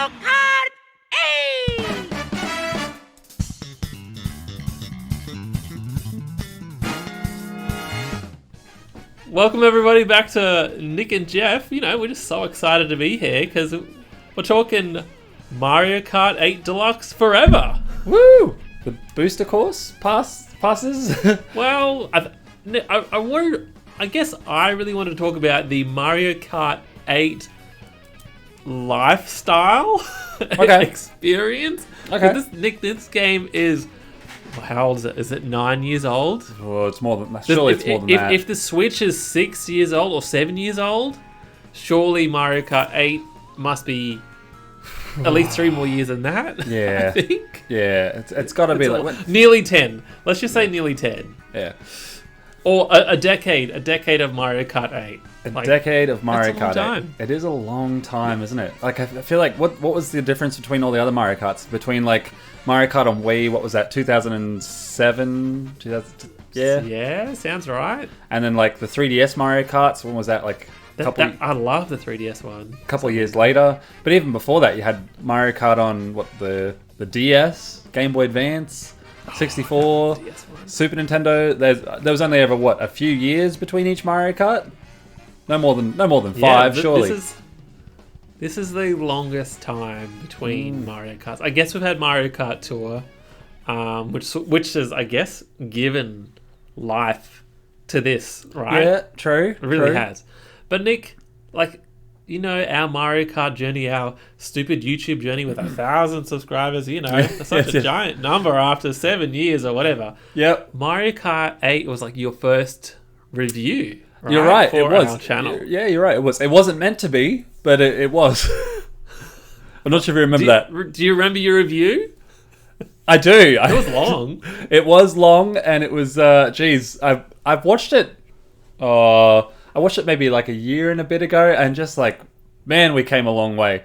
Mario Kart 8! Welcome everybody back to Nick and Jeff. You know, we're just so excited to be here because we're talking Mario Kart 8 Deluxe forever. Woo! The booster course passes. Well, I guess I really wanted to talk about the Mario Kart 8 lifestyle experience. Okay. This game is, how old is it? Is it 9 years old? Well, it's more than that. Surely it's more than that. If the Switch is 6 years old or 7 years old, surely Mario Kart 8 must be at least 3 more years than that. Yeah. I think. Yeah, it's got to be like nearly 10. Let's just say nearly 10. Yeah. Or a decade of Mario Kart 8. A decade of Mario Kart. Kart 8. It is a long time, isn't it? Like, I feel like, what was the difference between all the other Mario Karts? Between, like, Mario Kart on Wii, what was that, 2007? Yeah, sounds right. And then, like, the 3DS Mario Karts, when was that, like... I love the 3DS one. A couple of years later. But even before that, you had Mario Kart on, the DS, Game Boy Advance... 64, Super Nintendo. There was only ever a few years between each Mario Kart. No more than 5, surely. This is the longest time between Mario Karts. I guess we've had Mario Kart Tour, which has, I guess, given life to this, right? Yeah, true. It really has. But Nick, like, you know, our Mario Kart journey, our stupid YouTube journey with 1,000 subscribers, you know, it's such a giant number after 7 years or whatever. Yep. Mario Kart 8 was like your first review, right? You're right, for it was. Our channel. Yeah, you're right. It was. It wasn't meant to be, but it was. I'm not sure if you remember that. Do you remember your review? I do. It was long. It was long, and it was, I've watched it, I watched it maybe like a year and a bit ago, and just like, man, we came a long way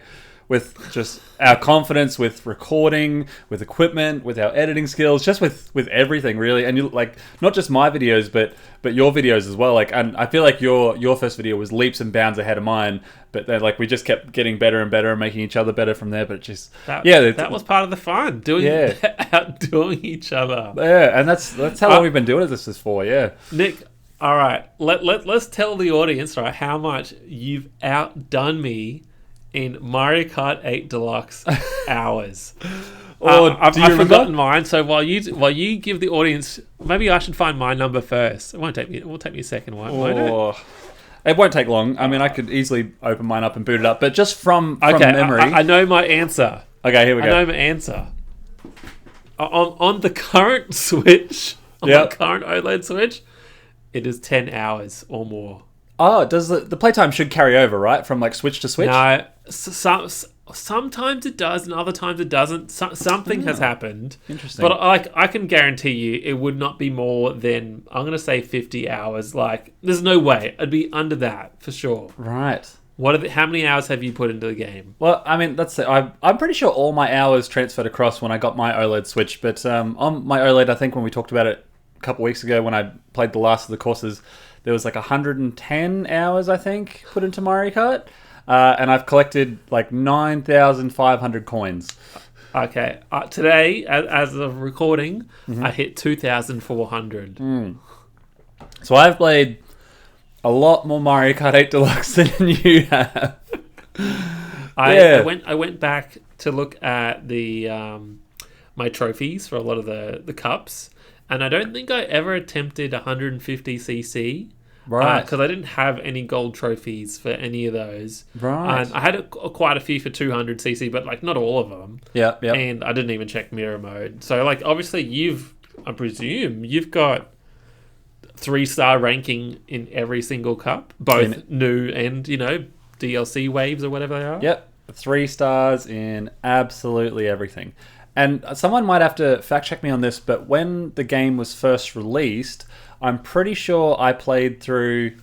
with just our confidence, with recording, with equipment, with our editing skills, just with everything really. And you, like, not just my videos, but your videos as well. Like, and I feel like your first video was leaps and bounds ahead of mine. But then, like, we just kept getting better and better and making each other better from there. But just that was part of the fun, outdoing each other. Yeah, and that's how long we've been doing this for. Yeah, Nick. All right, let's tell the audience, right, how much you've outdone me in Mario Kart 8 Deluxe hours. I've forgotten mine, so while you give the audience, maybe I should find my number first. It won't take me a second, won't it? It won't take long. I mean, I could easily open mine up and boot it up, but just from memory. I know my answer. Okay, here we go. I know my answer. On the current Switch, the current OLED Switch, it is 10 hours or more. Oh, does the playtime should carry over, right? From like Switch to Switch? No, sometimes it does and other times it doesn't. Something has happened. Interesting. But I can guarantee you it would not be more than, I'm going to say 50 hours. Like, there's no way. It'd be under that for sure. Right. How many hours have you put into the game? Well, I mean, I'm pretty sure all my hours transferred across when I got my OLED Switch. But on my OLED, I think when we talked about it a couple weeks ago when I played the last of the courses, there was like 110 hours, I think, put into Mario Kart. And I've collected like 9,500 coins. Okay. Today, as of recording, I hit 2,400. So I've played a lot more Mario Kart 8 Deluxe than you have. I went back to look at the my trophies for a lot of the cups. And I don't think I ever attempted 150cc. Right. Because I didn't have any gold trophies for any of those. Right. And I had quite a few for 200cc, but like not all of them. Yeah. And I didn't even check mirror mode. So like obviously I presume you've got 3-star ranking in every single cup, both new and, you know, DLC waves or whatever they are. Yep. 3 stars in absolutely everything. And someone might have to fact check me on this, but when the game was first released, I'm pretty sure I played through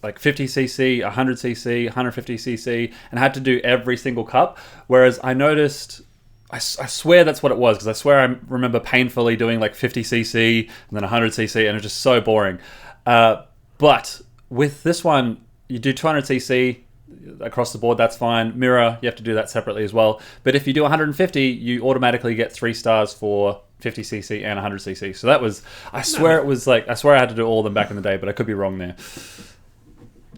like 50cc, 100cc, 150cc, and had to do every single cup. Whereas I noticed, I swear that's what it was, because I swear I remember painfully doing like 50cc and then 100cc, and it was just so boring. But with this one, you do 200cc, across the board, that's fine. Mirror, you have to do that separately as well. But if you do 150, you automatically get 3 stars for 50cc and 100cc. So that was, I swear I had to do all of them back in the day, but I could be wrong there.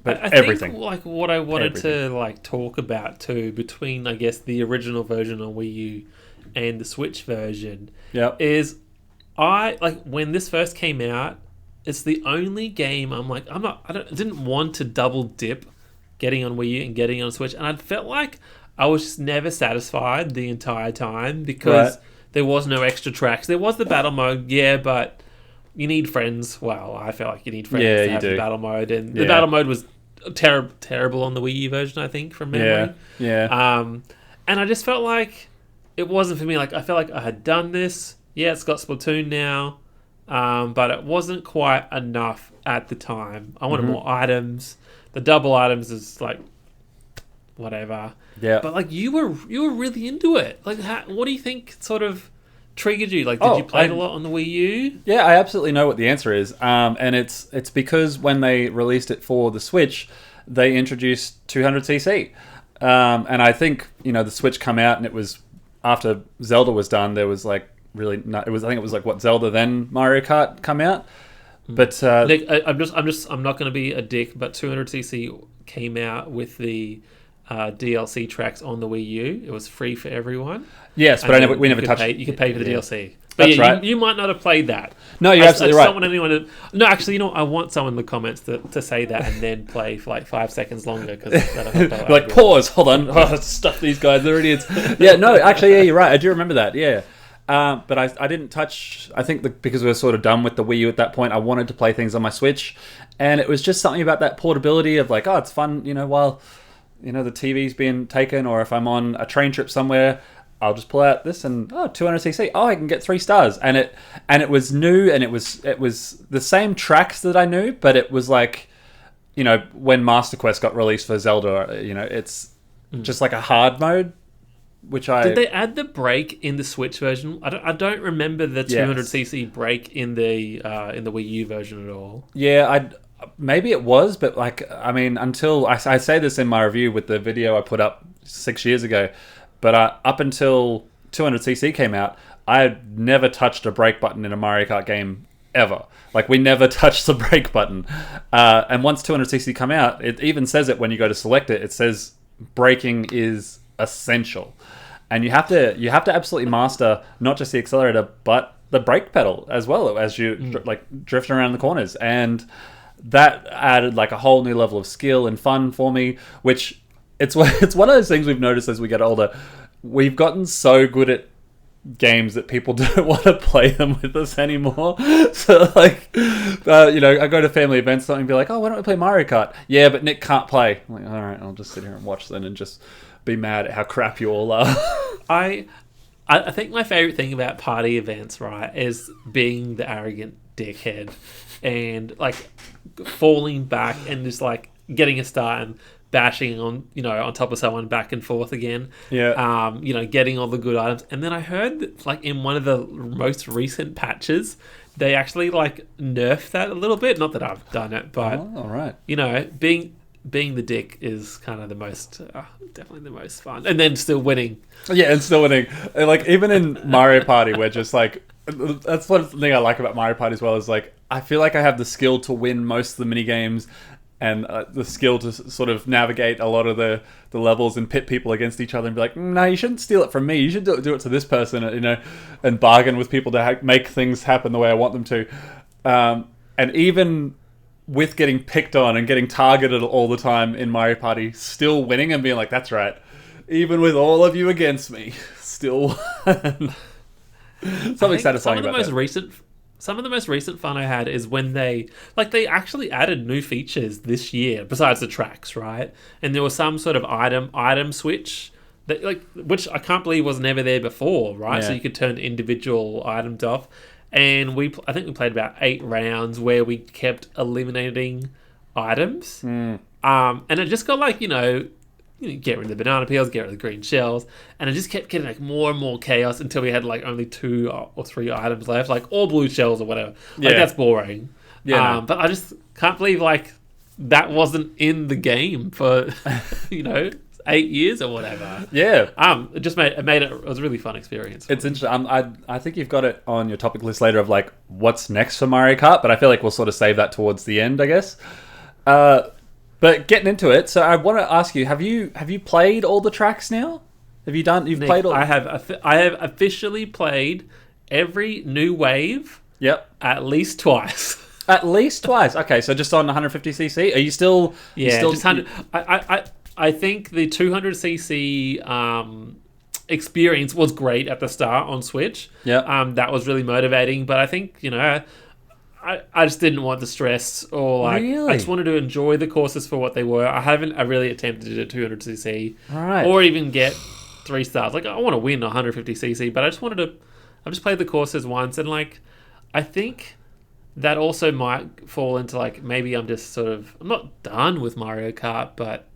But I everything. think, like, what I wanted to like talk about too, between I guess the original version on Wii U and the Switch version, is I like when this first came out. It's the only game I didn't want to double dip, getting on Wii U and getting on Switch, and I felt like I was just never satisfied the entire time because there was no extra tracks. There was the battle mode, but you need friends. Well, I felt like you need friends to have the battle mode, and the battle mode was terrible on the Wii U version, I think, from memory. And I just felt like it wasn't for me. Like I felt like I had done this. Yeah, it's got Splatoon now, but it wasn't quite enough at the time. I wanted more items. The double items is like whatever. Yeah. But like you were really into it. Like, what do you think sort of triggered you? Like, did you play it a lot on the Wii U? Yeah, I absolutely know what the answer is. And it's because when they released it for the Switch, they introduced 200cc. And I think, the Switch come out and it was after Zelda was done, there was like really not, I think it was like Zelda then Mario Kart come out. But Nick, I'm not going to be a dick, but 200cc came out with the DLC tracks on the Wii U. It was free for everyone. Yes, but we never touched. You could pay for the DLC. But that's right. You might not have played that. No, you're absolutely right. No, actually, I want someone in the comments to say that and then play for like 5 seconds longer because like pause. Hold on, stuff these guys. They're idiots. Yeah, no, actually, you're right. I do remember that. Yeah. But I didn't touch. I think because we were sort of done with the Wii U at that point, I wanted to play things on my Switch, and it was just something about that portability of like, it's fun, while the TV's being taken, or if I'm on a train trip somewhere, I'll just pull out this and 200cc. I can get 3 stars, and it was new, and it was the same tracks that I knew, but it was like, when Master Quest got released for Zelda, it's just like a hard mode. Did they add the brake in the Switch version? I don't remember the 200cc brake in the Wii U version at all. Yeah, maybe it was, but until I say this in my review with the video I put up 6 years ago, but up until 200cc came out, I had never touched a brake button in a Mario Kart game ever. Like, we never touched the brake button. And once 200cc come out, it even says it when you go to select it. It says braking is essential, and you have to absolutely master not just the accelerator but the brake pedal as well as you drifting around the corners, and that added like a whole new level of skill and fun for me, which it's one of those things we've noticed as we get older. We've gotten so good at games that people don't want to play them with us anymore. So I go to family events and be like, why don't we play Mario Kart? Yeah, but Nick can't play. I'm like, all right, I'll just sit here and watch then and just be mad at how crap you all are. I think my favorite thing about party events, right, is being the arrogant dickhead and like falling back and just like getting a start and bashing on on top of someone back and forth again. Yeah. Getting all the good items. And then I heard that like in one of the most recent patches, they actually like nerfed that a little bit. Not that I've done it, but all right. Being the dick is kind of the most, definitely the most fun. And then still winning. Yeah, and still winning. Like, even in Mario Party, we're just like, that's one thing I like about Mario Party as well, is like, I feel like I have the skill to win most of the mini games and the skill to sort of navigate a lot of the levels and pit people against each other and be like, no, you shouldn't steal it from me. You should do it to this person, and bargain with people to make things happen the way I want them to. And even with getting picked on and getting targeted all the time in Mario Party, still winning and being like, that's right, even with all of you against me, still won. Something satisfying about that. Some of the most recent fun I had is when they actually added new features this year besides the tracks, right? And there was some sort of item switch that which I can't believe was never there before, right? Yeah. So you could turn individual items off. And I think we played about 8 rounds where we kept eliminating items. And it just got like, get rid of the banana peels, get rid of the green shells. And it just kept getting like more and more chaos until we had like only 2 or 3 items left, like all blue shells or whatever. Like, that's boring. Yeah. But I just can't believe like that wasn't in the game for 8 years or whatever. Yeah. It just made it was a really fun experience. It's interesting. I think you've got it on your topic list later of like what's next for Mario Kart, but I feel like we'll sort of save that towards the end, I guess. But getting into it, so I want to ask you: Have you played all the tracks now? You've Nick, played all? I have officially played every new wave. Yep. At least twice. At least twice. Okay, so just on 150cc. Are you still? Yeah, just 100. I think the 200cc experience was great at the start on Switch. Yeah. That was really motivating, but I think I just didn't want the stress or like. Really? I just wanted to enjoy the courses for what they were. I really attempted to do 200cc, Right. or even get 3 stars. Like I want to win 150cc, but I just played the courses once, and like I think that also might fall into like maybe I'm not done with Mario Kart, but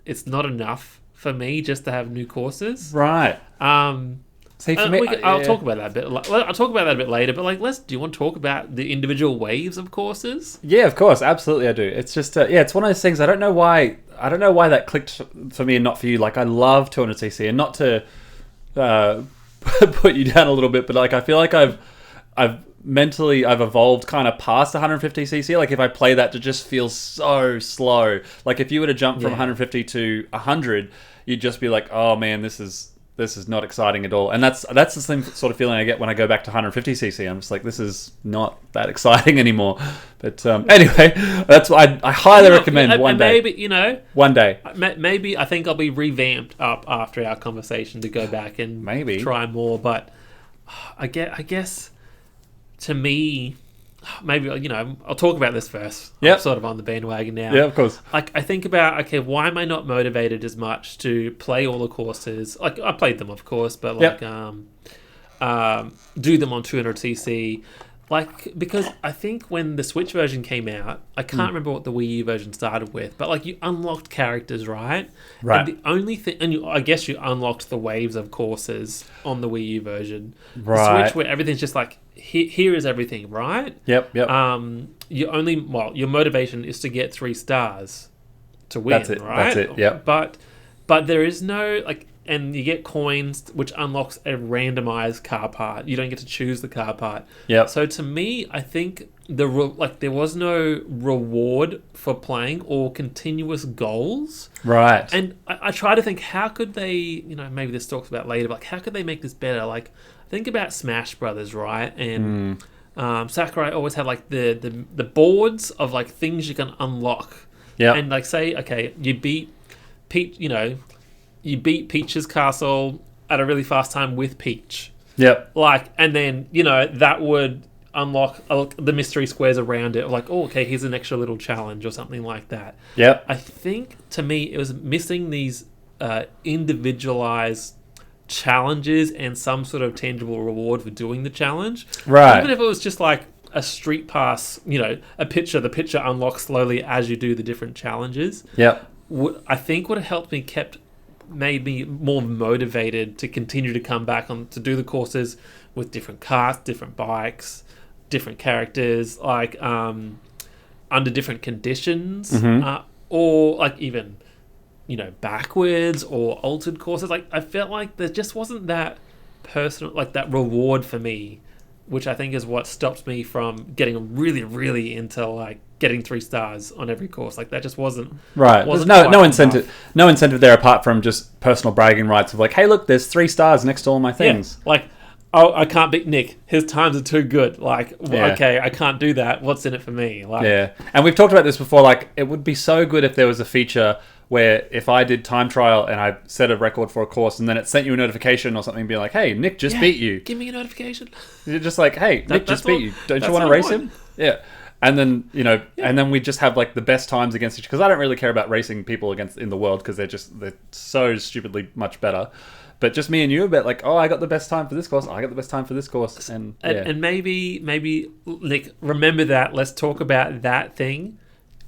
it's not enough for me just to have new courses. Right. See, for me, I'll talk about that a bit. I'll talk about that a bit later. But like, do you want to talk about the individual waves of courses? Yeah, of course, absolutely, I do. It's just, it's one of those things. I don't know why that clicked for me and not for you. Like, I love 200cc, and not to put you down a little bit, but like, I feel like I've evolved kind of past 150cc. Like, if I play that, to just feel so slow. Like, if you were to jump from 150 to 100, you'd just be like, oh man, this is not exciting at all. And that's the same sort of feeling I get when I go back to 150cc. I'm just like, this is not that exciting anymore. But anyway, that's why I highly recommend one day. Maybe, one day. Maybe I think I'll be revamped up after our conversation to go back and maybe try more. But I guess to me, maybe I'll talk about this first. Yep. I'm sort of on the bandwagon now. Yeah, of course. Like I think about why am I not motivated as much to play all the courses? Like I played them, of course, but like do them on 200cc. Like, because I think when the Switch version came out, I can't remember what the Wii U version started with, but like you unlocked characters, right? Right. And the only thing, I guess you unlocked the waves of courses on the Wii U version. Right. The Switch, where everything's just like, here is everything, right? Yep. Your motivation is to get 3 stars to win, That's it. right? That's it. Yep. But there is no and you get coins, which unlocks a randomized car part. You don't get to choose the car part. Yep. So to me, I think there was no reward for playing or continuous goals. Right. And I try to think, how could they? Maybe this talks about later. But like, how could they make this better? Like, think about Smash Brothers, right? And Sakurai always had like the boards of like things you can unlock. Yeah. And like, say, okay, you beat Peach. You beat Peach's castle at a really fast time with Peach. Yep. Like, and then, that would unlock the mystery squares around it. Like, oh, okay, here's an extra little challenge or something like that. Yep. I think, to me, it was missing these individualized challenges and some sort of tangible reward for doing the challenge. Right. Even if it was just like a street pass, the picture unlocks slowly as you do the different challenges. Yep. I think would have helped me made me more motivated to continue to come back on to do the courses with different cars, different bikes, different characters, like under different conditions, or like even backwards or altered courses. Like I felt like there just wasn't that personal, like that reward for me, which I think is what stops me from getting really, really into like getting 3 stars on every course. Like that just wasn't right. Wasn't There's no quite incentive. enough. No incentive there apart from just personal bragging rights of like, hey, look, there's 3 stars next to all my things. Yeah, like, oh, I can't beat Nick. His times are too good. Like, Yeah. okay, I can't do that. What's in it for me? Like, Yeah, and we've talked about this before. Like, it would be so good if there was a feature where if I did time trial and I set a record for a course and then it sent you a notification or something being like, hey, Nick just beat you. Give me a notification. You're just like, hey, Nick just beat you. Don't you want to race him? Yeah. And then, and then we just have like the best times against each, because I don't really care about racing people against in the world because they're so stupidly much better. But just me and you, a bit like, oh, I got the best time for this course. I got the best time for this course. And maybe Nick, remember that. Let's talk about that thing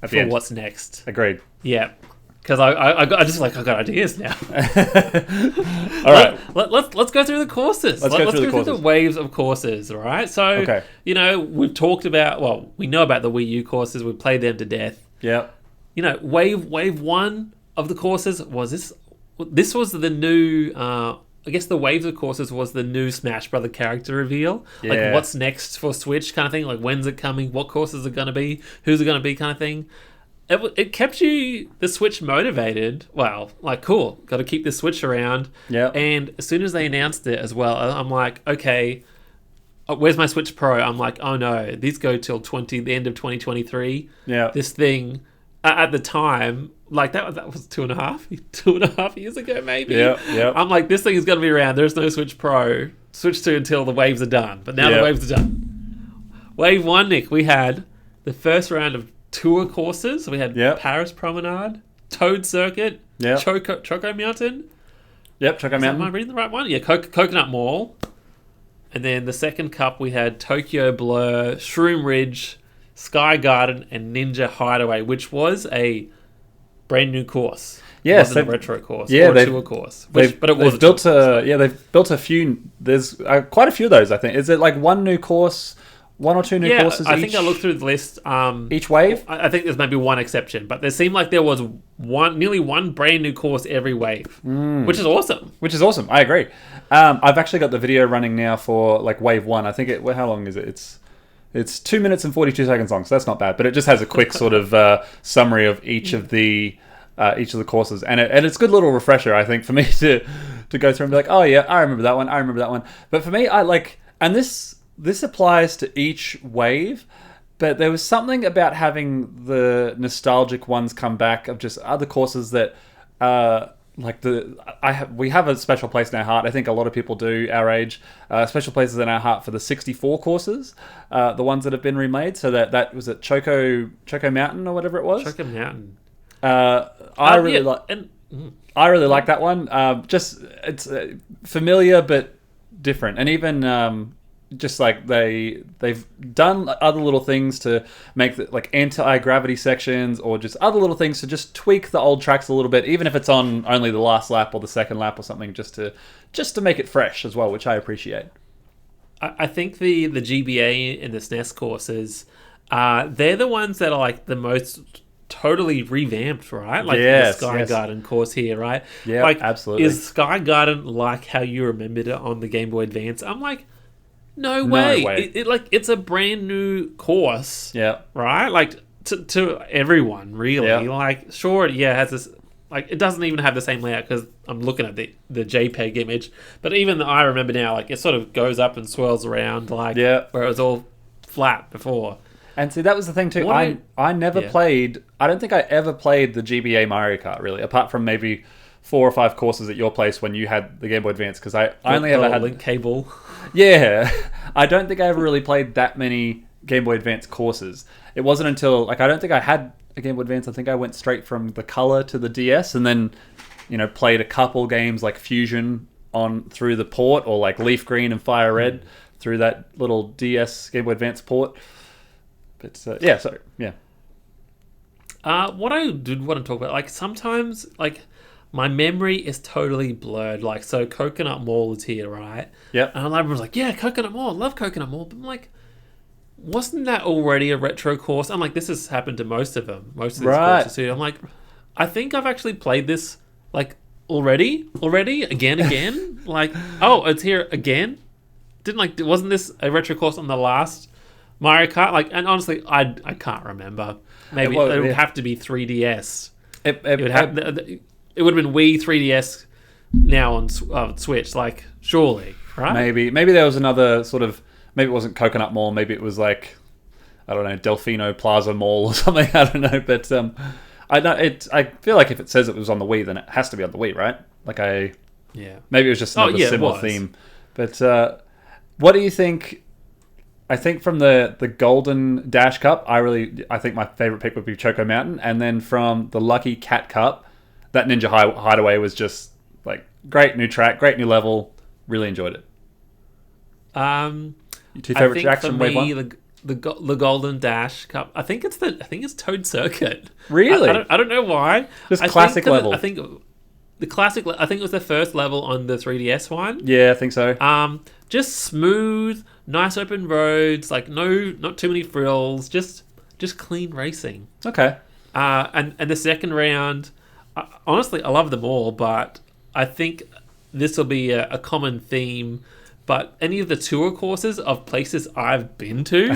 for what's next. Agreed. Yeah. Because I got ideas now. All right, let's go through the courses. Let's go through the waves of courses. All right. So okay. We've talked about. Well, we know about the Wii U courses. We've played them to death. Yeah. wave one of the courses was this. This was the new. I guess the waves of courses was the new Smash Brother character reveal. Yeah. Like what's next for Switch kind of thing. Like when's it coming? What courses are going to be? Who's it going to be? Kind of thing. It kept the Switch motivated. Wow, like cool. Got to keep the Switch around. Yeah. And as soon as they announced it as well, I'm like, okay, where's my Switch Pro? I'm like, oh no, these go till the end of 2023. Yeah. This thing at the time, like that was 2.5 years ago, maybe. Yeah. I'm like, this thing is going to be around. There's no Switch Pro. Switch 2 until the waves are done. But now the waves are done. Wave 1, Nick, we had the first round of tour courses. We had Paris Promenade, Toad Circuit, Choco Mountain. Yep, Choco Mountain. Am I reading the right one? Yeah, Coconut Mall. And then the second cup, we had Tokyo Blur, Shroom Ridge, Sky Garden, and Ninja Hideaway, which was a brand new course. Yes, it wasn't a retro course or a tour course. But it was they've built a few. There's quite a few of those, I think. Is it like one new course, one or two new courses? I think I looked through the list. Each wave? I think there's maybe one exception, but there seemed like there was nearly one brand new course every wave, which is awesome. I agree. I've actually got the video running now for like wave 1. I think how long is it? It's 2 minutes and 42 seconds long, so that's not bad. But it just has a quick sort of summary of each of the courses, and it's a good little refresher, I think, for me to go through and be like, oh yeah, I remember that one. But for me, I like, and this applies to each wave, but there was something about having the nostalgic ones come back of just other courses that we have a special place in our heart. I think a lot of people do our age. Special places in our heart for the 64 courses, the ones that have been remade. So that was at Choco Mountain or whatever it was. Choco Mountain. I really like that one. Just it's familiar but different, and even just like they've done other little things to make like anti-gravity sections, or just other little things to just tweak the old tracks a little bit, even if it's on only the last lap or the second lap or something, just to make it fresh as well, which I appreciate. I think the GBA and the SNES courses, they're the ones that are like the most totally revamped, right? Like the Sky Garden course here, right? Yeah, like, absolutely. Is Sky Garden like how you remembered it on the Game Boy Advance? I'm like, no way. It's a brand new course. Yeah. Right? Like to everyone, really. Yeah. Like, sure, it has this. Like, it doesn't even have the same layout because I'm looking at the JPEG image. But even I remember now, like, it sort of goes up and swirls around, like, where it was all flat before. And see, that was the thing too. I never played. I don't think I ever played the GBA Mario Kart, really, apart from maybe 4 or 5 courses at your place when you had the Game Boy Advance, because I only ever had link cable. Yeah, I don't think I ever really played that many Game Boy Advance courses. It wasn't until I don't think I had a Game Boy Advance. I think I went straight from the Color to the DS, and then played a couple games like Fusion on through the port, or like Leaf Green and Fire Red through that little DS Game Boy Advance port. But what I did want to talk about, like, sometimes, like, my memory is totally blurred. Like, so Coconut Mall is here, right? Yep. And I was like, yeah, Coconut Mall. I love Coconut Mall. But I'm like, wasn't that already a retro course? I'm like, this has happened to most of them. Most of these courses too. I'm like, I think I've actually played this, like, already, again. Like, oh, it's here again? Wasn't this a retro course on the last Mario Kart? Like, and honestly, I can't remember. Maybe it would have to be 3DS. It would have been Wii 3DS now on Switch, like, surely, right? Maybe there was another sort of, maybe it wasn't Coconut Mall, maybe it was like, I don't know, Delfino Plaza Mall or something, I don't know, but I feel like if it says it was on the Wii, then it has to be on the Wii, right? Like maybe it was just another similar theme. But what do you think? I think from the Golden Dash Cup, I think my favorite pick would be Choco Mountain, and then from the Lucky Cat Cup, that Ninja Hideaway was just like great new track, great new level. Really enjoyed it. Your 2 favorite tracks from Wave 1? The Golden Dash Cup. I think it's Toad Circuit. Really? I don't know why. Just classic level. I think the classic. I think it was the first level on the 3DS one. Yeah, I think so. Just smooth, nice open roads. Like not too many frills. Just clean racing. Okay. And the second round, honestly, I love them all, but I think this will be a common theme. But any of the tour courses of places I've been to,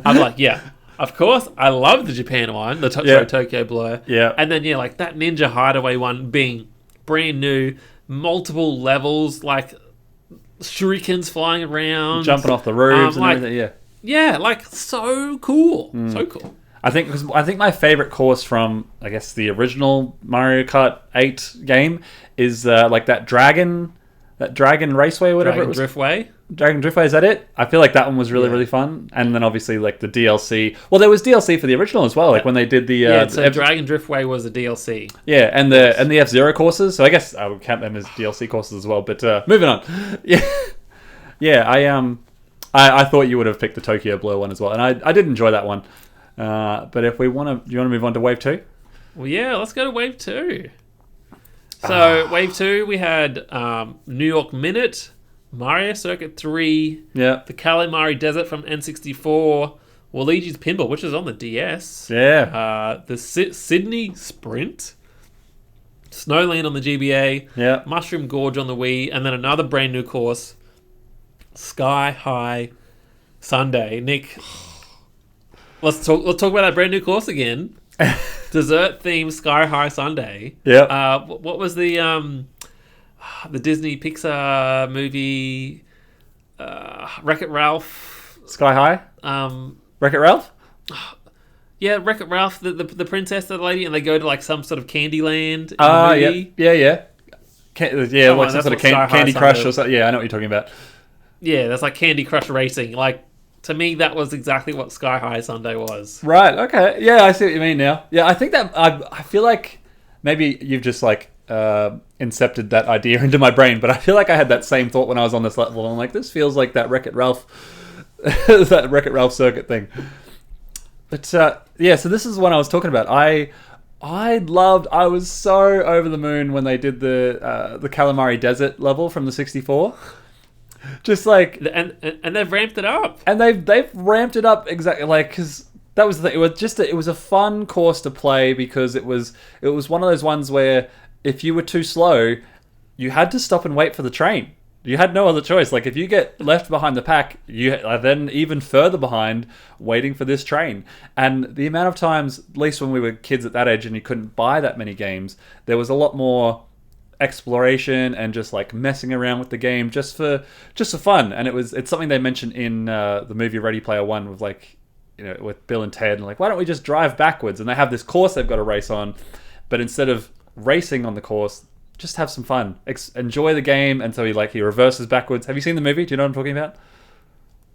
I'm like, yeah, of course. I love the Japan one, the Tokyo Blur. Yeah. And then, like that Ninja Hideaway one being brand new, multiple levels, like shurikens flying around. Jumping off the roofs and everything, yeah. Yeah, like so cool. So cool. I think my favorite course from, I guess, the original Mario Kart 8 game is like that Dragon Raceway, or whatever it was. Driftway. Dragon Driftway, is that it? I feel like that one was really fun. And then obviously like the DLC. Well, there was DLC for the original as well, like when they did the... so Dragon Driftway was a DLC. Yeah, and the F-Zero courses. So I guess I would count them as DLC courses as well. But moving on. Yeah, I thought you would have picked the Tokyo Blur one as well. And I did enjoy that one. But if we want to... Do you want to move on to Wave 2? Well, yeah, let's go to Wave 2. So, Wave 2, we had New York Minute, Mario Circuit 3, the Kalimari Desert from N64, Waluigi's Pinball, which is on the DS, the Sydney Sprint, Snowland on the GBA, Mushroom Gorge on the Wii, and then another brand new course, Sky High Sunday. Nick, let's talk about that brand new course again. Dessert themed Sky High Sunday. Yeah. What was the Disney Pixar movie? Wreck-It Ralph. Sky High. Wreck-It Ralph. Yeah, Wreck-It Ralph, the princess, the lady, and they go to like some sort of candy land. In the movie. Yeah. Like some sort of Candy Crush or something. Yeah, I know what you're talking about. Yeah, that's like Candy Crush Racing. Like, to me, that was exactly what Sky High Sunday was. Right, okay. Yeah, I see what you mean now. Yeah, I think that... I feel like maybe you've just, like, incepted that idea into my brain, but I feel like I had that same thought when I was on this level. I'm like, this feels like that Wreck-It Ralph... that Wreck-It Ralph circuit thing. But, so this is what I was talking about. I was so over the moon when they did the Kalimari Desert level from the 64. Just like, and they've ramped it up, and they've ramped it up exactly, like, because that was the thing. It was a fun course to play because it was one of those ones where if you were too slow, you had to stop and wait for the train. You had no other choice. Like, if you get left behind the pack, you are then even further behind waiting for this train. And the amount of times, at least when we were kids at that age and you couldn't buy that many games, there was a lot more exploration and just like messing around with the game just for fun. And it's something they mentioned in the movie Ready Player One with, like, you know, with Bill and Ted, and like, why don't we just drive backwards? And they have this course they've got to race on, but instead of racing on the course, just have some fun, enjoy the game. And so he reverses backwards. Have you seen the movie? Do you know what I'm talking about?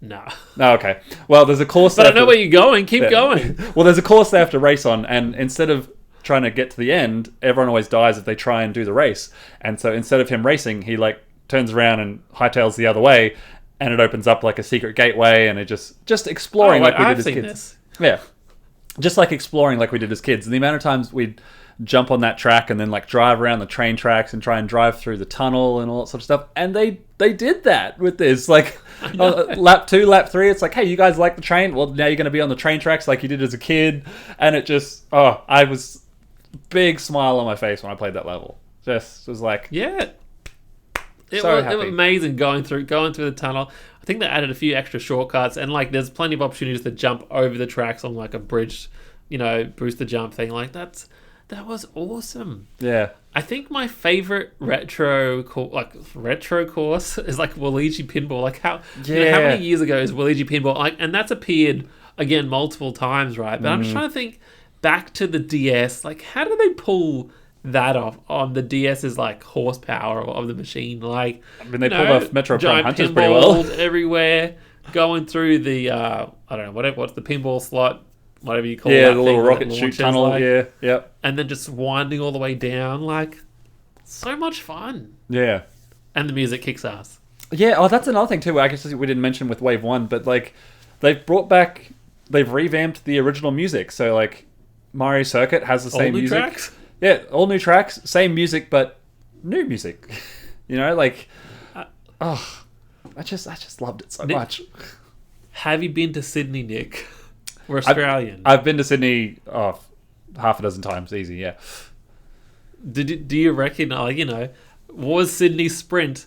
No. Oh, okay. Well, there's a course, but I know where you're going. Keep going. Well, there's a course they have to race on, and instead of trying to get to the end, everyone always dies if they try and do the race. And so instead of him racing, he like turns around and hightails the other way, and it opens up like a secret gateway, and it just exploring like we did as kids. This. Yeah, just like exploring like we did as kids. And the amount of times we'd jump on that track and then like drive around the train tracks and try and drive through the tunnel and all that sort of stuff. And they did that with this, like lap 2, lap 3. It's like, hey, you guys like the train? Well, now you're going to be on the train tracks like you did as a kid. And it just, I was big smile on my face when I played that level. Just was like, yeah, it so was happy. Amazing going through the tunnel. I think they added a few extra shortcuts, and like there's plenty of opportunities to jump over the tracks on like a bridge, booster jump thing. Like that was awesome. Yeah, I think my favorite retro course is like Waluigi Pinball. Like how many years ago is Waluigi Pinball? Like, and that's appeared again multiple times, right? But I'm just trying to think back to the DS. Like, how do they pull that off on the DS's like horsepower of the machine? Like, I mean, they pulled off Metro Prime Hunters pretty well. Everywhere, going through the I don't know what's the pinball slot. Whatever you call it. Yeah, the little rocket chute tunnel. Like, yeah, yep. And then just winding all the way down. Like, so much fun. Yeah. And the music kicks ass. Yeah, that's another thing too. I guess we didn't mention with Wave 1, but like they've revamped the original music. So like Mario Circuit has the same music. All new tracks? Yeah, all new tracks, same music, but new music. I just loved it so much. Have you been to Sydney, Nick? We're Australian. I've been to Sydney half a dozen times, easy. Yeah. Do you reckon, was Sydney Sprint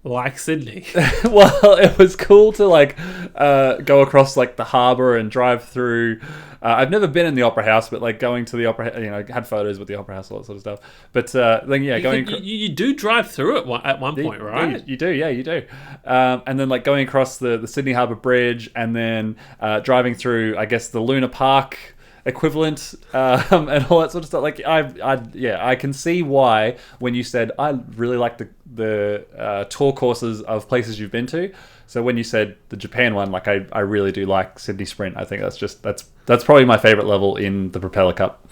like Sydney? Well, it was cool to like go across like the harbour and drive through. I've never been in the Opera House, but like going to the Opera, had photos with the Opera House, all that sort of stuff. But then you do drive through it at one point, right? You do, you do. And then like going across the Sydney Harbour Bridge, and then driving through, I guess, the Luna Park equivalent, and all that sort of stuff. Like I can see why when you said I really like the tour courses of places you've been to. So when you said the Japan one, like I really do like Sydney Sprint. I think that's probably my favorite level in the Propeller Cup.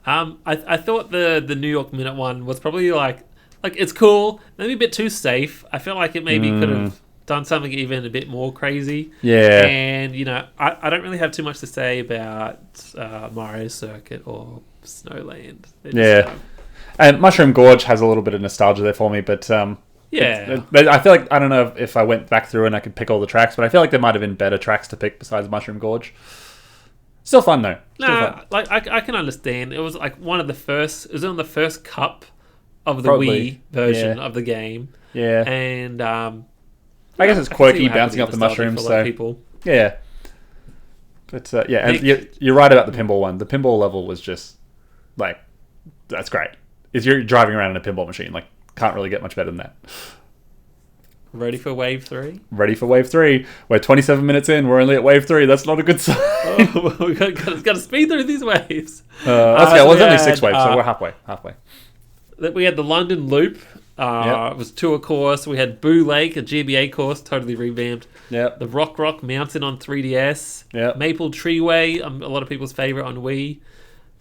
I thought the New York Minute one was probably like it's cool, maybe a bit too safe. I feel like it maybe could have done something even a bit more crazy. Yeah. And, I don't really have too much to say about Mario Circuit or Snowland. And Mushroom Gorge has a little bit of nostalgia there for me, but I feel like, I don't know if I went back through and I could pick all the tracks, but I feel like there might have been better tracks to pick besides Mushroom Gorge. Still fun though. I can understand. It was like one of the first. It was on the first cup of the Probably, Wii version of the game. Yeah. And I guess it's quirky, bouncing up the mushrooms. So people. Yeah. But and you're right about the pinball one. The pinball level was just like, that's great. You're driving around in a pinball machine. Like, can't really get much better than that. Ready for wave 3? Ready for wave 3. We're 27 minutes in. We're only at wave 3. That's not a good sign. We've got to speed through these waves. It was only 6 waves, so we're halfway. We had the London Loop. It was tour course. We had Boo Lake, a GBA course, totally revamped. Yep. The Rock Mountain on 3DS. Yep. Maple Treeway, a lot of people's favorite on Wii.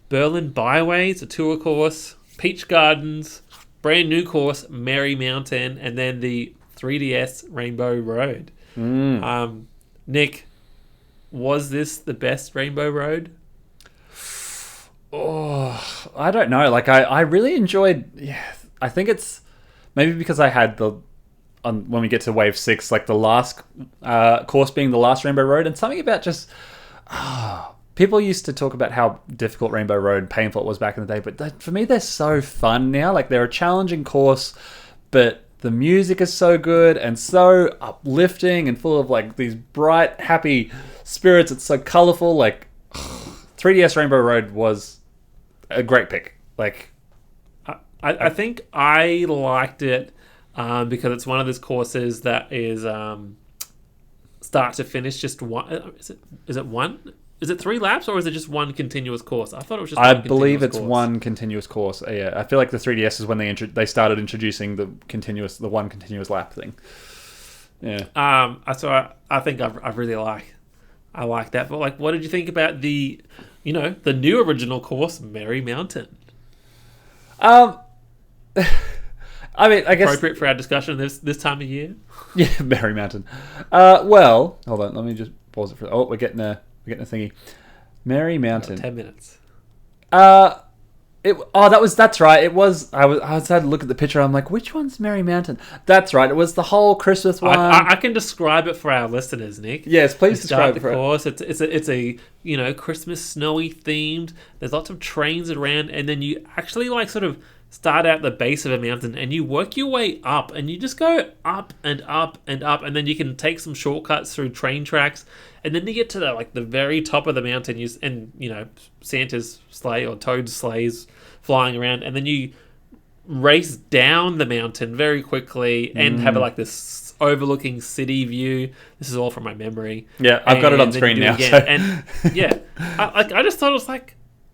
Berlin Byways, a tour course. Peach Gardens, brand new course, Merry Mountain, and then the 3DS Rainbow Road. Nick, was this the best Rainbow Road? Oh, I don't know. Like, I really enjoyed. Yeah, I think it's maybe because I had when we get to wave 6, like the last course being the last Rainbow Road, and something about just. People used to talk about how difficult Rainbow Road, painful it was back in the day, but for me, they're so fun now. Like, they're a challenging course, but the music is so good and so uplifting and full of like these bright, happy spirits. It's so colorful. Like, 3DS Rainbow Road was a great pick. Like, I think I liked it because it's one of those courses that is start to finish just one. Is it one? Is it 3 laps or is it just one continuous course? I thought it was just. I believe it's one continuous course. Yeah, I feel like the 3DS is when they started introducing the one continuous lap thing. Yeah. So I think I really like that. But like, what did you think about the new original course, Merry Mountain? I mean, I guess appropriate for our discussion this time of year. Yeah, Merry Mountain. Well, hold on. Let me just pause it for. Oh, we're getting a thingy. Merry Mountain. 10 minutes. That's right. It was. I had to look at the picture. I'm like, which one's Merry Mountain? That's right. It was the whole Christmas one. I can describe it for our listeners, Nick. Yes, please describe it for us. It's a Christmas snowy themed. There's lots of trains around, and then you actually like sort of start out the base of a mountain and you work your way up, and you just go up and up and up, and then you can take some shortcuts through train tracks, and then you get to the very top of the mountain, and Santa's sleigh or Toad's sleighs flying around, and then you race down the mountain very quickly and have this overlooking city view. This is all from my memory. Yeah, I've got it on screen now. So. And yeah, I just thought it was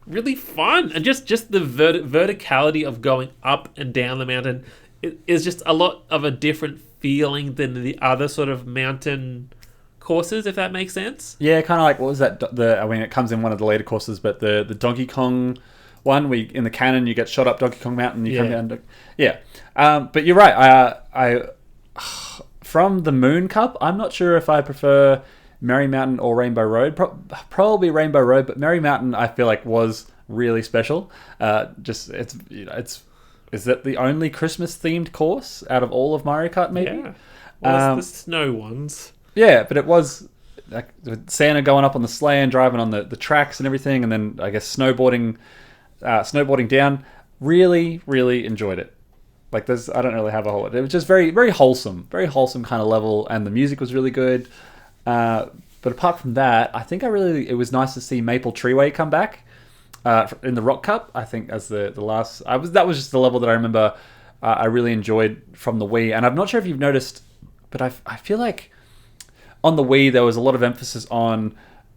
really fun, and just the verticality of going up and down the mountain is just a lot of a different feeling than the other sort of mountain courses, if that makes sense. Yeah, kind of like, what was that? It comes in one of the later courses, but the Donkey Kong one, in the cannon you get shot up Donkey Kong Mountain, you come down. Yeah, but you're right. I from the Moon Cup, I'm not sure if I prefer Merry Mountain or Rainbow Road. Probably Rainbow Road, but Merry Mountain I feel like was really special. Is that the only Christmas themed course out of all of Mario Kart? Maybe. Yeah. Well, it's the snow ones. Yeah, but it was like with Santa going up on the sleigh and driving on the tracks and everything, and then I guess snowboarding down. Really, really enjoyed it. Like I don't really have a whole lot. It was just very, very wholesome kind of level, and the music was really good. But apart from that, I think it was nice to see Maple Treeway come back in the Rock Cup. I think as the last, that was just the level that I remember I really enjoyed from the Wii. And I'm not sure if you've noticed, but I feel like on the Wii there was a lot of emphasis on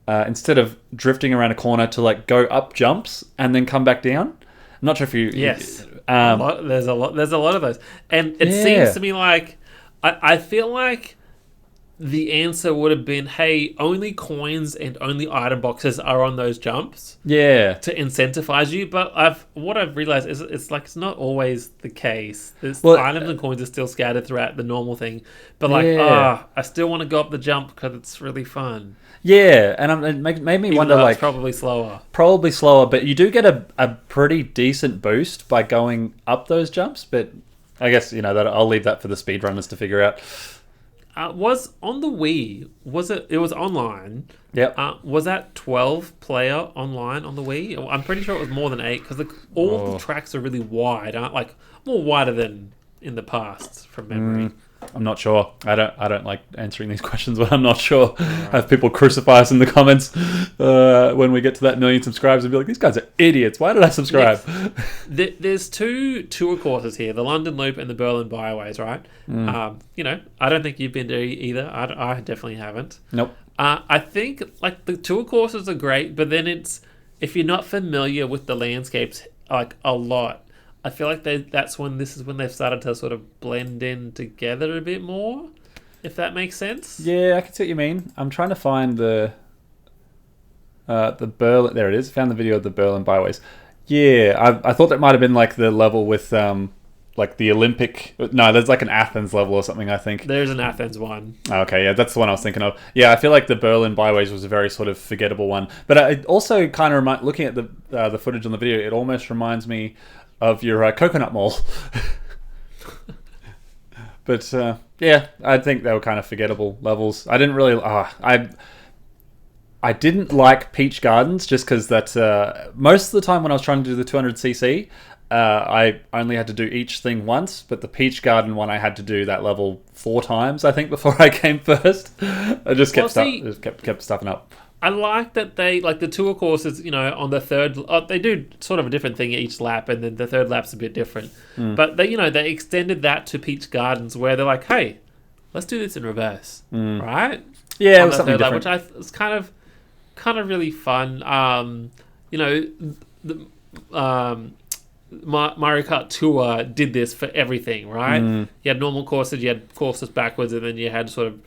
instead of drifting around a corner to like go up jumps and then come back down. I'm not sure if you... Yes. There's a lot of those. And it seems to me like... I feel like the answer would have been, hey, only coins and only item boxes are on those jumps. Yeah. To incentivize you. But what I've realized is it's not always the case. Items and coins are still scattered throughout the normal thing. But I still want to go up the jump because it's really fun. Yeah, and it made me wonder, like... probably slower. Probably slower, but you do get a pretty decent boost by going up those jumps, but I guess, that I'll leave that for the speedrunners to figure out. Was on the Wii, it was online. Yep. Was that 12-player online on the Wii? I'm pretty sure it was more than 8, because all the tracks are really wide, aren't like more wider than in the past from memory. I'm not sure. I don't like answering these questions, but I'm not sure. Right. Have people crucify us in the comments when we get to that 1 million subscribers and be like, these guys are idiots. Why did I subscribe? There's 2 tour courses here, the London Loop and the Berlin Byways, right? I don't think you've been there either. I definitely haven't. Nope. I think like the tour courses are great, but then if you're not familiar with the landscapes like a lot, I feel like this is when they've started to sort of blend in together a bit more, if that makes sense. Yeah, I can see what you mean. I'm trying to find the Berlin. There it is. I found the video of the Berlin Byways. Yeah, I thought that might have been like the level with like the Olympic. No, there's like an Athens level or something, I think. There's an Athens one. Okay, yeah, that's the one I was thinking of. Yeah, I feel like the Berlin Byways was a very sort of forgettable one. But it also kind of looking at the footage on the video, it almost reminds me of your Coconut Mall. But yeah, I think they were kind of forgettable levels. I didn't really... I didn't like Peach Gardens just because that's... most of the time when I was trying to do the 200cc, I only had to do each thing once, but the Peach Garden one I had to do that level 4 times, I think, before I came first. I just kept stuffing up. I like that they, like the tour courses, on the third, they do sort of a different thing each lap, and then the third lap's a bit different. But they, they extended that to Peach Gardens, where they're like, hey, let's do this in reverse, right? Yeah, it was something different. Which it's kind of really fun. Mario Kart Tour did this for everything, right? You had normal courses, you had courses backwards, and then you had sort of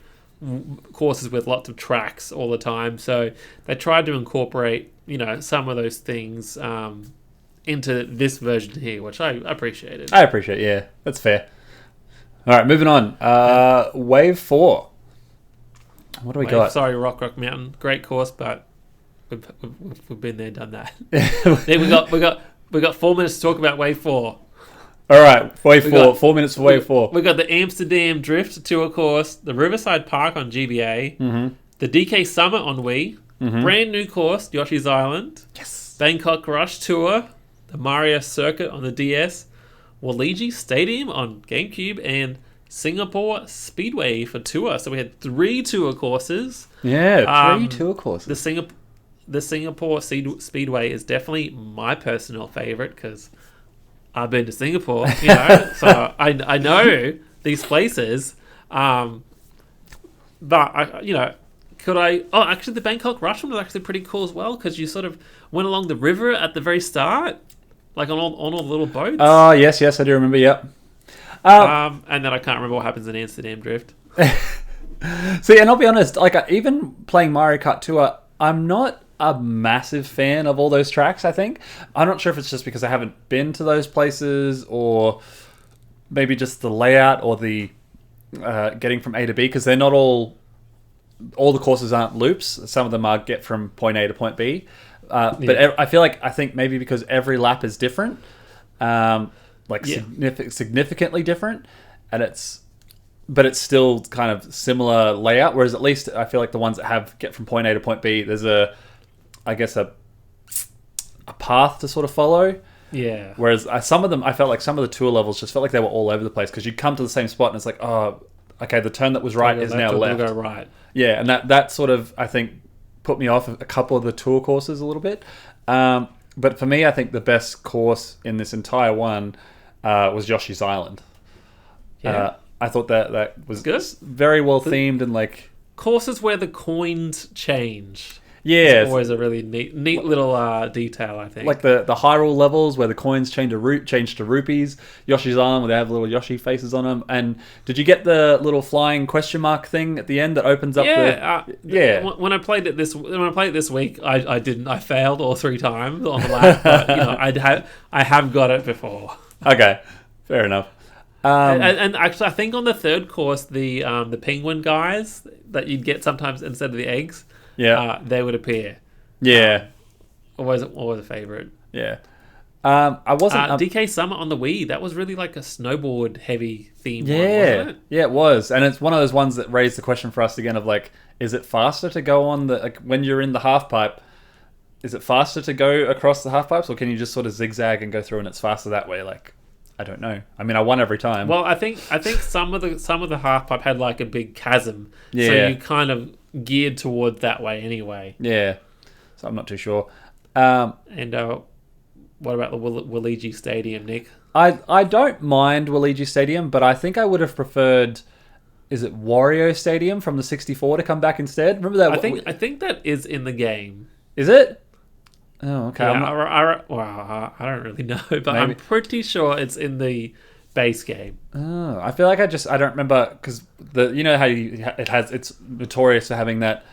courses with lots of tracks all the time. So they tried to incorporate, some of those things into this version here, which I appreciated. I appreciate, yeah. That's fair. All right, moving on. Wave 4. What do we got? Sorry, Rock Mountain. Great course, but we've been there, done that. Then we got 4 minutes to talk about Wave 4. All right, Wave 4. 4 minutes for Wave 4. We got the Amsterdam Drift Tour course, the Riverside Park on GBA, the DK Summit on Wii, brand new course, Yoshi's Island, yes, Bangkok Rush Tour, the Mario Circuit on the DS, Waluigi Stadium on GameCube, and Singapore Speedway for Tour. So we had 3 tour courses. Yeah, 3 tour courses. The Singapore Speedway is definitely my personal favorite because I've been to Singapore, so I know these places. But could I? Oh, actually, the Bangkok Rush one was actually pretty cool as well because you sort of went along the river at the very start, like on all the little boats. Oh yes, I do remember. Yep. And then I can't remember what happens in Amsterdam Drift. See, and I'll be honest, like even playing Mario Kart Tour, I'm not a massive fan of all those tracks. I think I'm not sure if it's just because I haven't been to those places, or maybe just the layout or the getting from A to B, because they're not all the courses aren't loops. Some of them are get from point A to point B, but I think maybe because every lap is different, significantly different, and it's but it's still kind of similar layout. Whereas at least I feel like the ones that get from point A to point B, there's a path to sort of follow. Yeah. Whereas some of them, I felt like some of the tour levels just felt like they were all over the place because you'd come to the same spot and it's like, oh, okay, the turn that was right is now left. Go right. Yeah, and that sort of, I think, put me off a couple of the tour courses a little bit. But for me, I think the best course in this entire one was Yoshi's Island. Yeah. I thought that was good. Very well themed and like courses where the coins change. Yeah, it's always a really neat little detail, I think. Like the Hyrule levels where the coins change to rupees. Yoshi's Island where they have little Yoshi faces on them. And did you get the little flying question mark thing at the end that opens up? When I played it this week, I didn't. I failed all 3 times on the lap. But I have got it before. Okay, fair enough. And actually, I think on the third course, the penguin guys that you'd get sometimes instead of the eggs. Yeah, they would appear. Yeah, always a favorite. Yeah, I wasn't DK Summit on the Wii. That was really like a snowboard heavy theme. Yeah, wasn't it? Yeah, it was, and it's one of those ones that raised the question for us again of like, is it faster to go on when you're in the half pipe? Is it faster to go across the half pipes, or can you just sort of zigzag and go through and it's faster that way? Like, I don't know. I mean, I won every time. Well, I think some of the half pipe had like a big chasm, so you kind of geared towards that way anyway. Yeah, so I'm not too sure. And what about the Waluigi Stadium, Nick? I don't mind Waluigi Stadium, but I think I would have preferred. Is it Wario Stadium from the 64 to come back instead? Remember that? I think that is in the game. Is it? Oh, okay. Yeah, I don't really know, but maybe. I'm pretty sure it's in the base game. Oh, I feel like I don't remember because how it's notorious for having that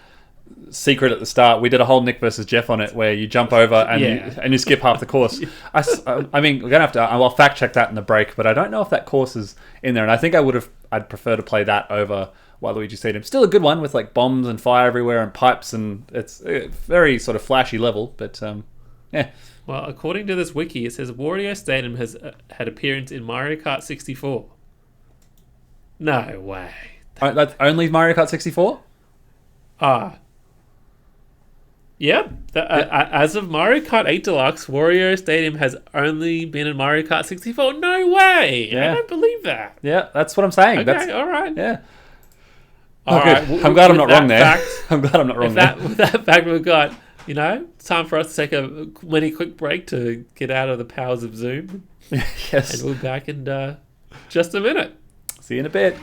secret at the start. We did a whole Nick versus Jeff on it where you jump over and you skip half the course. I mean, we're gonna have to. I'll fact check that in the break, but I don't know if that course is in there. And I think I'd prefer to play that over Waluigi Stadium. Still a good one with like bombs and fire everywhere and pipes, and it's a very sort of flashy level. But yeah. Well, according to this wiki, it says Wario Stadium has had appearance in Mario Kart 64. No way. That's only Mario Kart 64? Yep. As of Mario Kart 8 Deluxe, Wario Stadium has only been in Mario Kart 64. No way. Yeah. I don't believe that. Yeah, that's what I'm saying. Okay, all right. Yeah. All right. I'm glad I'm not wrong there. I'm glad I'm not wrong there. With that fact, we've got... it's time for us to take a quick break to get out of the powers of Zoom. Yes. And we'll be back in just a minute. See you in a bit.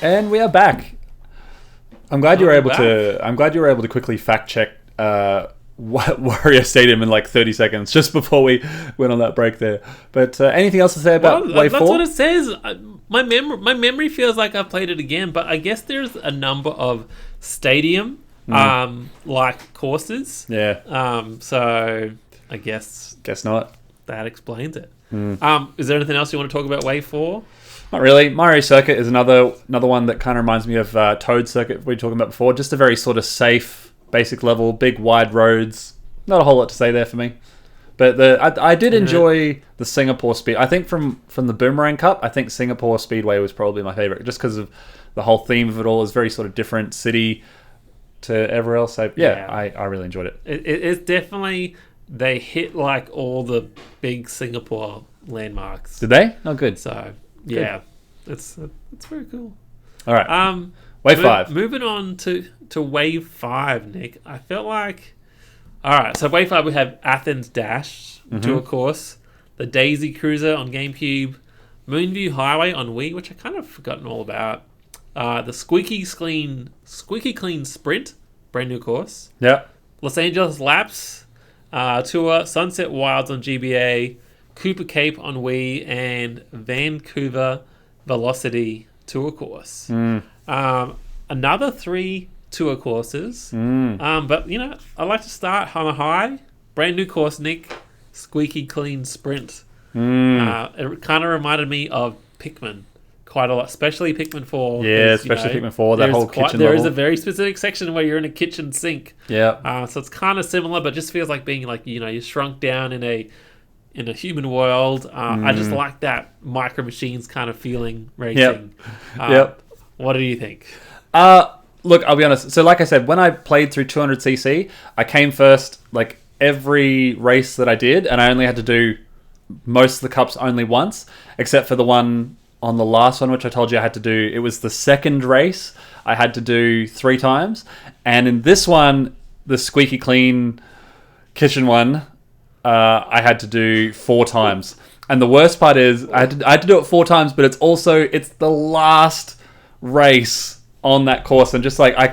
And we are back. I'm glad you were able to quickly fact check Wario Stadium in like 30 seconds just before we went on that break there. But anything else to say about Wave 4? That's what it says. My memory feels like I've played it again, but I guess there's a number of stadium like courses. Yeah. So I guess not. That explains it. Is there anything else you want to talk about Wave 4? Not really. Mario Circuit is another one that kind of reminds me of Toad Circuit we were talking about before. Just a very sort of safe, basic level, big, wide roads. Not a whole lot to say there for me. But I did enjoy the Singapore Speed. I think from the Boomerang Cup, I think Singapore Speedway was probably my favorite, just because of the whole theme of it all. Is very sort of different city to everywhere else. So I really enjoyed it. It's definitely, they hit like all the big Singapore landmarks. Did they? Oh, good. So yeah, it's very cool. All right. Wave 5. Moving on to Wave 5, Nick. I felt like... Alright, so Wave 5 we have Athens Dash Tour Course, the Daisy Cruiser on GameCube, Moonview Highway on Wii, which I kind of forgotten all about, the Squeaky Clean Sprint, brand new course. Yeah. Los Angeles Laps Tour, Sunset Wilds on GBA, Cooper Cape on Wii, and Vancouver Velocity Tour Course. Another 3 tour courses. But, I like to start on a high. Brand new course, Nick. Squeaky Clean Sprint. It kind of reminded me of Pikmin quite a lot, especially Pikmin 4. Yeah, especially Pikmin 4, that whole kitchen There level. is a very specific section where you're in a kitchen sink. Yeah. So it's kind of similar, but just feels like being like, you're shrunk down in a human world. I just like that Micro Machines kind of feeling racing. Yep. What do you think? Look, I'll be honest. So like I said, when I played through 200cc, I came first like every race that I did, and I only had to do most of the cups only once, except for the one on the last one, which I told you I had to do. It was the second race I had to do 3 times. And in this one, the squeaky clean kitchen one, I had to do 4 times. And the worst part is I had to do it 4 times, but it's the last race on that course, and just like I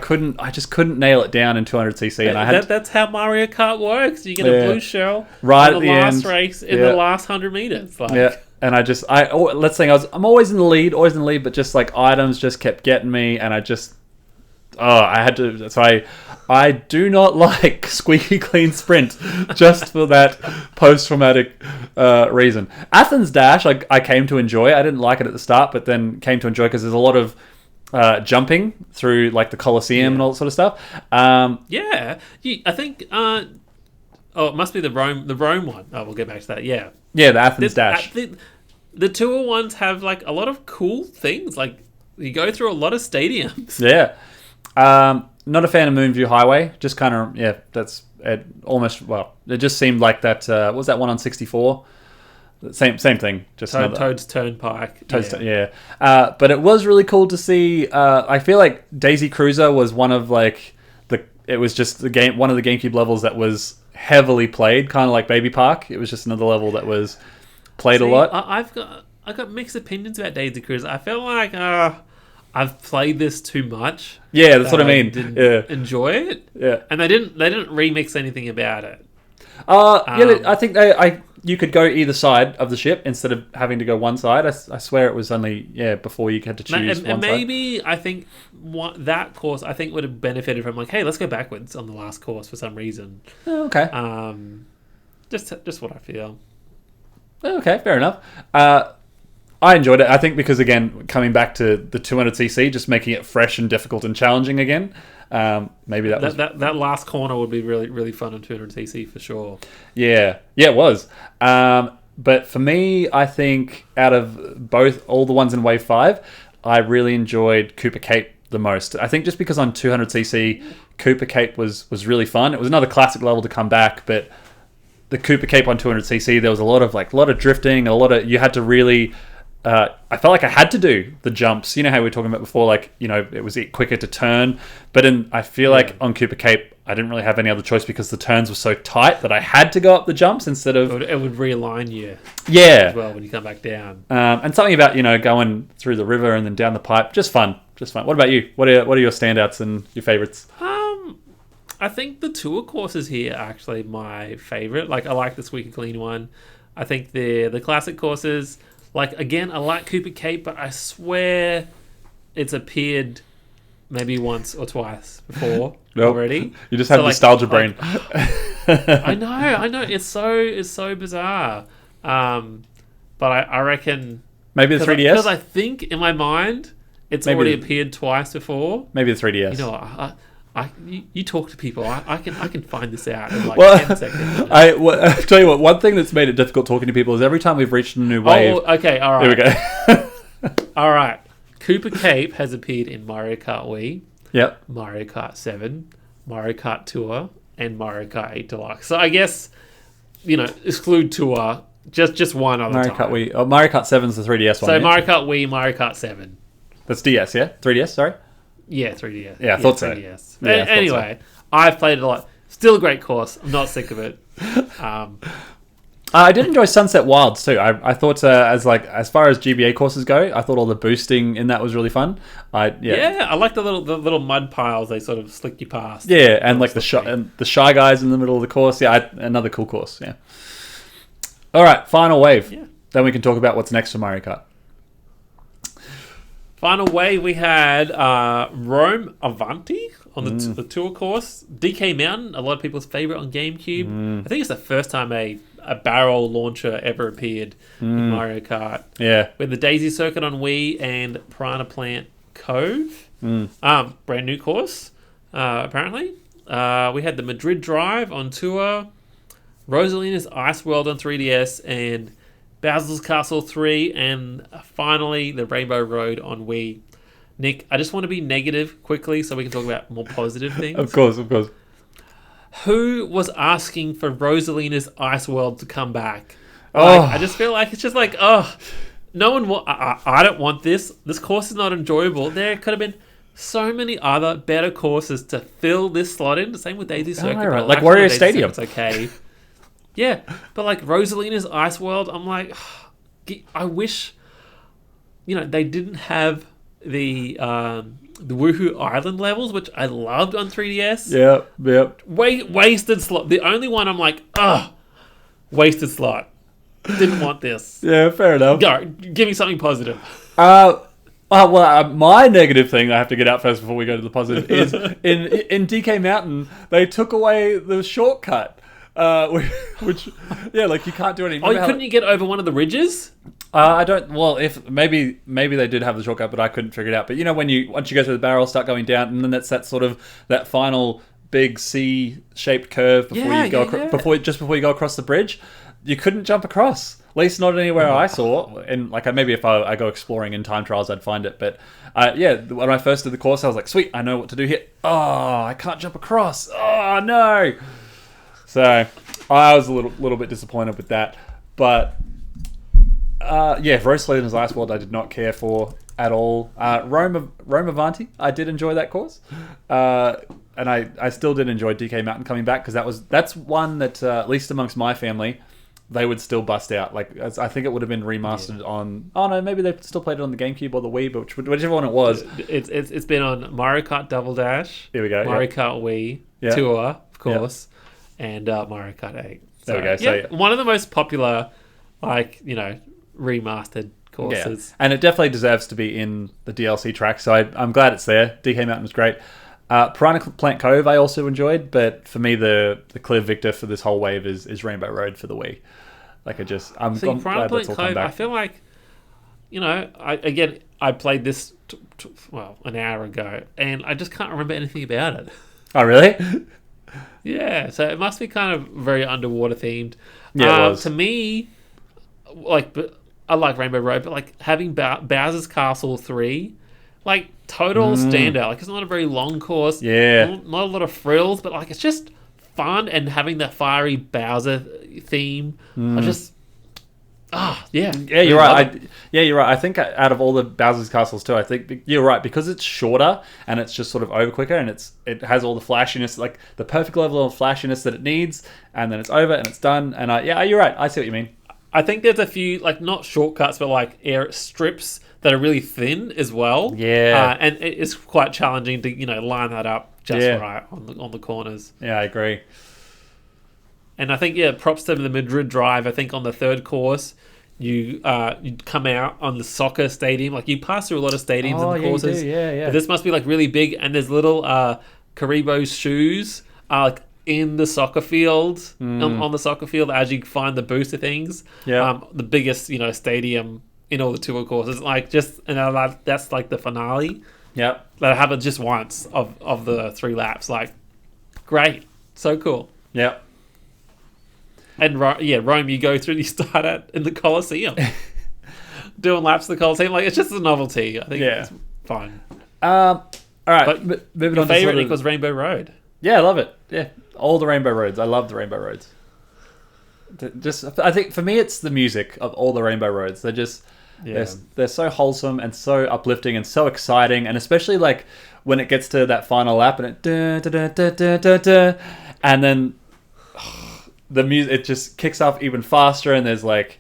just couldn't nail it down in 200cc, and that's how Mario Kart works. You get a blue shell right in at the the last end. race in the last 100 meters. And let's say I'm always in the lead, but just like items just kept getting me, and I had to. So I do not like squeaky clean sprint just for that post-traumatic reason. Athens Dash, I came to enjoy. I didn't like it at the start, but then came to enjoy because there's a lot of jumping through like the Colosseum and all that sort of stuff. I think. It must be the Rome one. Oh, we'll get back to that. Yeah, the Athens Dash. The tour ones have like a lot of cool things. Like you go through a lot of stadiums. Yeah. Not a fan of Moonview Highway. Just kind of that's it. Almost it just seemed like that. What was that one on 64? Same thing. Just Toad's Turnpike. But it was really cool to see. I feel like Daisy Cruiser was one of like it was just one of the GameCube levels that was heavily played, kind of like Baby Park. It was just another level that was played a lot. I got mixed opinions about Daisy Cruiser. I feel like I've played this too much. Yeah, that's what I mean. Didn't enjoy it. Yeah, and they didn't remix anything about it. I think you could go either side of the ship instead of having to go one side. I swear it was only before you had to choose one side. Maybe I think that course I think would have benefited from like, hey, let's go backwards on the last course for some reason. Oh, okay. Just what I feel. Okay, fair enough. I enjoyed it. I think because again, coming back to the 200cc, just making it fresh and difficult and challenging again. Maybe that last corner would be really, really fun on 200cc for sure. Yeah, it was. But for me, I think out of all the ones in Wave 5, I really enjoyed Cooper Cape the most. I think just because on 200cc, Cooper Cape was really fun. It was another classic level to come back, but the Cooper Cape on 200cc, there was a lot of drifting, you had to really. I felt like I had to do the jumps. You know how we were talking about before, like, it was quicker to turn. But I feel like on Cooper Cape, I didn't really have any other choice because the turns were so tight that I had to go up the jumps instead of... It would realign you as well when you come back down. And something about, going through the river and then down the pipe. Just fun. What about you? What are your standouts and your favourites? I think the tour courses here are actually my favourite. Like, I like the Squeaky Clean one. I think the classic courses... Like, again, I like Cooper Cape, but I swear it's appeared maybe once or twice before already. You just have nostalgia brain. I know. It's so bizarre. But I reckon... Maybe the 3DS? Because I think, in my mind, it's already appeared twice before. Maybe the 3DS. You know what? You talk to people. I can find this out in like 10 seconds. I tell you what. One thing that's made it difficult talking to people is every time we've reached a new wave. Oh, okay, all right. Here we go. All right. Cooper Cape has appeared in Mario Kart Wii. Yep. Mario Kart 7, Mario Kart Tour, and Mario Kart 8 Deluxe. So I guess exclude Tour. Just one other Mario Kart Wii. Oh, Mario Kart 7's the 3DS one. So Mario Kart Wii, Mario Kart 7. That's DS, yeah. 3DS. Sorry. Yeah, 3DS. Yeah, I thought so. 3DS. Yeah, anyway, I've played it a lot. Still a great course. I'm not sick of it. I did enjoy Sunset Wilds too. I thought as far as GBA courses go, I thought all the boosting in that was really fun. I like the little mud piles they sort of slick you past. Yeah, and like the shy guys in the middle of the course. Yeah, another cool course. Yeah. All right, final wave. Yeah. Then we can talk about what's next for Mario Kart. Final wave, we had Rome Avanti on the tour course. DK Mountain, a lot of people's favorite on GameCube. I think it's the first time a a barrel launcher ever appeared in Mario Kart. Yeah. With the Daisy Circuit on Wii and Piranha Plant Cove. Brand new course, apparently. We had the Madrid Drive on tour, Rosalina's Ice World on 3DS, and Bowser's Castle 3, and finally the Rainbow Road on Wii. Nick, I just want to be negative quickly so we can talk about more positive things. Of course. Who was asking for Rosalina's Ice World to come back? Oh. I just feel like it's just like, no one. I don't want this. This course is not enjoyable. There could have been so many other better courses to fill this slot in. The same with Daisy Circuit. Right. Like Warrior Stadium. It's okay. Yeah, but like Rosalina's Ice World, I'm like, I wish, they didn't have the Woohoo Island levels, which I loved on 3DS. Yep. Wasted slot. The only one I'm like, wasted slot. Didn't want this. Yeah, fair enough. Go, give me something positive. My negative thing I have to get out first before we go to the positive is in DK Mountain they took away the shortcut, which like you can't do anything. Couldn't you get over one of the ridges? I don't. Well, if maybe they did have the shortcut, but I couldn't figure it out. But once you go through the barrel, start going down, and then that's that sort of that final big C-shaped curve before you go before you go across the bridge. You couldn't jump across. At least not anywhere I saw. And like maybe if I go exploring in time trials, I'd find it. But when I first did the course, I was like, sweet, I know what to do here. Oh, I can't jump across. Oh no. So I was a little bit disappointed with that. But Rosalina's Ice World I did not care for at all. Rome Avanti, I did enjoy that course. And I still did enjoy DK Mountain coming back because that's one that at least amongst my family they would still bust out. Like I think it would have been remastered on. Oh no, maybe they still played it on the GameCube or the Wii, but whichever one it was. It's been on Mario Kart Double Dash. Here we go. Mario Kart Wii Tour, of course, and Mario Kart 8. So, there we go. So one of the most popular, remastered courses. Yeah. And it definitely deserves to be in the DLC track. So I'm glad it's there. DK Mountain was great. Piranha Plant Cove I also enjoyed, but for me the clear victor for this whole wave is Rainbow Road for the Wii. I'm Piranha glad Plant that's all come Cove, back. I feel like, I played this an hour ago, and I just can't remember anything about it. Oh really? Yeah, so it must be kind of very underwater themed. Yeah, it was. To me, I like Rainbow Road, but having Bowser's Castle 3, total standout. It's not a very long course. Yeah. Not a lot of frills, but it's just fun, and having that fiery Bowser theme. Yeah, you're right. You're right. I think out of all the Bowser's Castles too, I think you're right because it's shorter and it's just sort of over quicker and it has all the flashiness, the perfect level of flashiness that it needs, and then it's over and it's done. And you're right. I see what you mean. I think there's a few not shortcuts, but air strips that are really thin as well. Yeah, and it's quite challenging to line that up just right on the corners. Yeah, I agree. And I think props to the Madrid Drive. I think on the third course, you come out on the soccer stadium. You pass through a lot of stadiums and courses. You do. Yeah. But this must be really big. And there's little Karibo's shoes in the soccer field on the soccer field as you find the booster things. Yeah. The biggest stadium in all the tour courses. That's the finale. Yep. That happened just once of the 3 laps. Great, so cool. Yep. And Rome, you start in the Colosseum, doing laps of the Colosseum. It's just a novelty. I think it's fine. All right, but moving your on. Favorite Nick was Rainbow Road. Yeah, I love it. Yeah, all the Rainbow Roads. I love the Rainbow Roads. I think for me, it's the music of all the Rainbow Roads. They're just they're so wholesome and so uplifting and so exciting, and especially when it gets to that final lap and it and then. The music, it just kicks off even faster, and there's maybe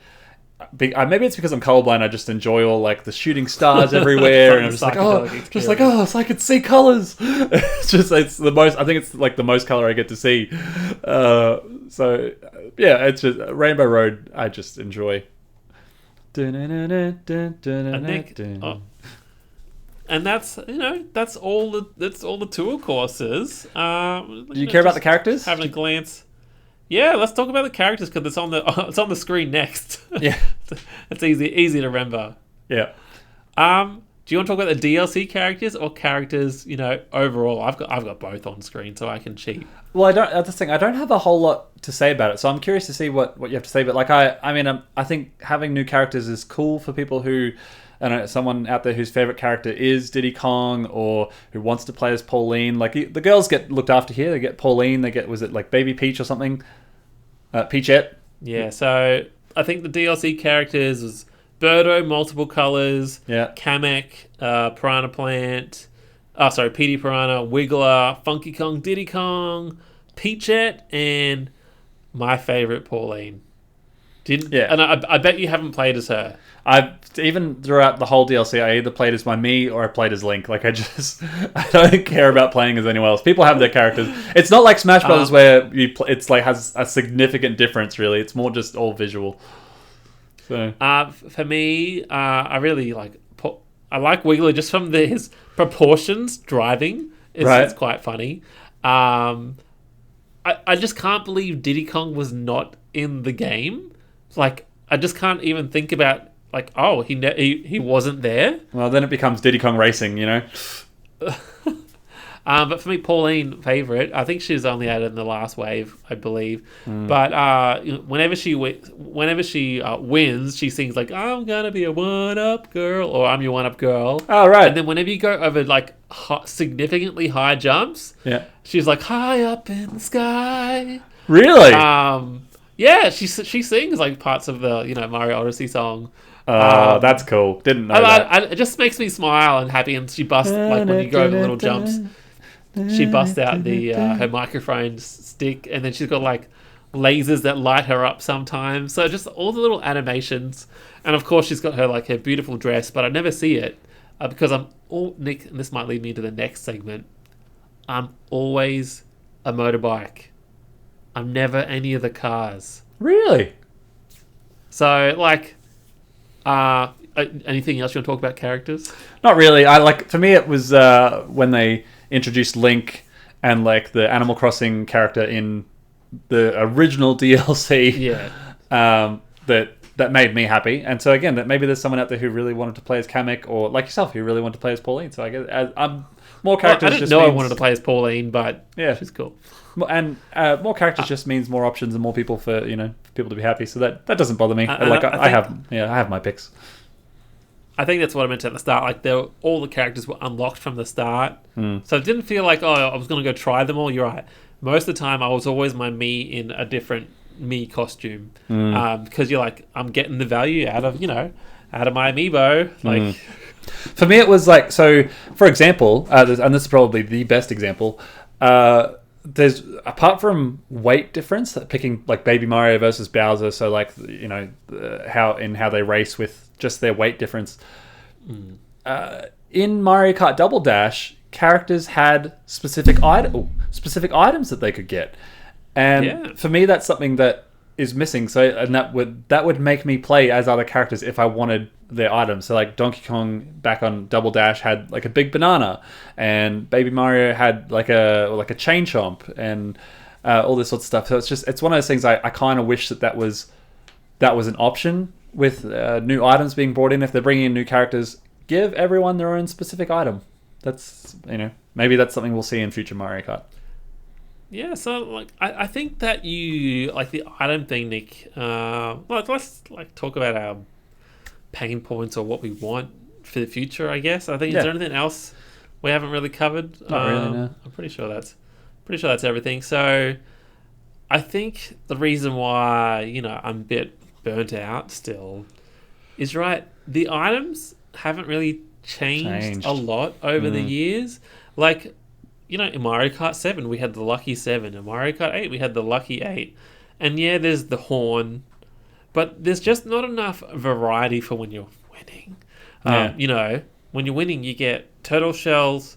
it's because I'm colorblind. I just enjoy all the shooting stars everywhere, and I'm just it's I could see colors. It's the most. I think it's the most color I get to see. It's just Rainbow Road. I just enjoy. And that's that's all the tour courses. Do you care about the characters? Having a glance. Yeah, let's talk about the characters because it's on the it's on the screen next. Yeah. It's easy to remember. Yeah. Do you want to talk about the DLC characters or characters? Overall, I've got both on screen, so I can cheat. Well, I don't. That's the thing. I don't have a whole lot to say about it, so I'm curious to see what you have to say. But like, I think having new characters is cool for people who, I don't know, someone out there whose favorite character is Diddy Kong or who wants to play as Pauline. Like the girls get looked after here. They get Pauline. They get, was it like Baby Peach or something? Peachette. Yeah. So I think the DLC characters was Birdo, multiple colors. Yeah. Kamek, Piranha Plant. Petey Piranha, Wiggler, Funky Kong, Diddy Kong, Peachette, and my favorite Pauline. And I bet you haven't played as her. Even throughout the whole DLC, I either played as my Mii or I played as Link. Like I don't care about playing as anyone else. People have their characters. It's not like Smash Brothers where it's like has a significant difference. Really, it's more just all visual. So for me, I really like. I like Wiggler just from his proportions driving. It's quite funny. I just can't believe Diddy Kong was not in the game. Like I just can't even think about like, oh, he wasn't there. Well, then it becomes Diddy Kong Racing, But for me, Pauline, favorite. I think she was only added in the last wave, I believe. But whenever she wins, she sings like, "I'm gonna be a one-up girl," or "I'm your one-up girl." Oh, right. And then whenever you go over like significantly high jumps, she's like, "High up in the sky." Really? Yeah, she sings like parts of the Mario Odyssey song. That's cool. Didn't know that. It just makes me smile and happy, and she busts like when you go over little jumps. She busts out the her microphone stick, and then she's got like lasers that light her up sometimes. So just all the little animations, and of course she's got her beautiful dress, but I never see it because Nick. And this might lead me to the next segment. I'm always a motorbike. I'm never any of the cars. Really? So anything else you want to talk about characters? Not really. For me it was when they introduced Link and like the Animal Crossing character in the original DLC. Yeah. That made me happy. And so again, that maybe there's someone out there who really wanted to play as Kamek, or like yourself, who really wanted to play as Pauline. So I guess more characters. I didn't know I wanted to play as Pauline, but yeah, she's cool. And more characters just means more options and more people for people to be happy. So that doesn't bother me. I have my picks. I think that's what I meant at the start. Like all the characters were unlocked from the start, so it didn't feel like I was going to go try them all. You're right. Most of the time, I was always my Mii in a different Mii costume because you're like, I'm getting the value out of my amiibo. Like for me, it was like, so. For example, and this is probably the best example. There's, apart from weight difference, picking like Baby Mario versus Bowser, so like how they race with just their weight difference. In Mario Kart Double Dash, characters had specific items that they could get, and for me, that's something that is missing. So, and that would make me play as other characters if I wanted their items. So, like Donkey Kong back on Double Dash had like a big banana, and Baby Mario had like a chain chomp, and all this sort of stuff. So it's one of those things I kind of wish that was an option with new items being brought in. If they're bringing in new characters, give everyone their own specific item. That's maybe that's something we'll see in future Mario Kart. Yeah, so I think that you like the item thing, Nick. Let's talk about our pain points or what we want for the future. I guess. I think is there anything else we haven't really covered? Not really. No. I'm pretty sure that's everything. So I think the reason why I'm a bit burnt out still is the items haven't really changed a lot over the years. Like, in Mario Kart 7, we had the Lucky 7. In Mario Kart 8, we had the Lucky 8. And yeah, there's the horn. But there's just not enough variety for when you're winning. When you're winning, you get turtle shells,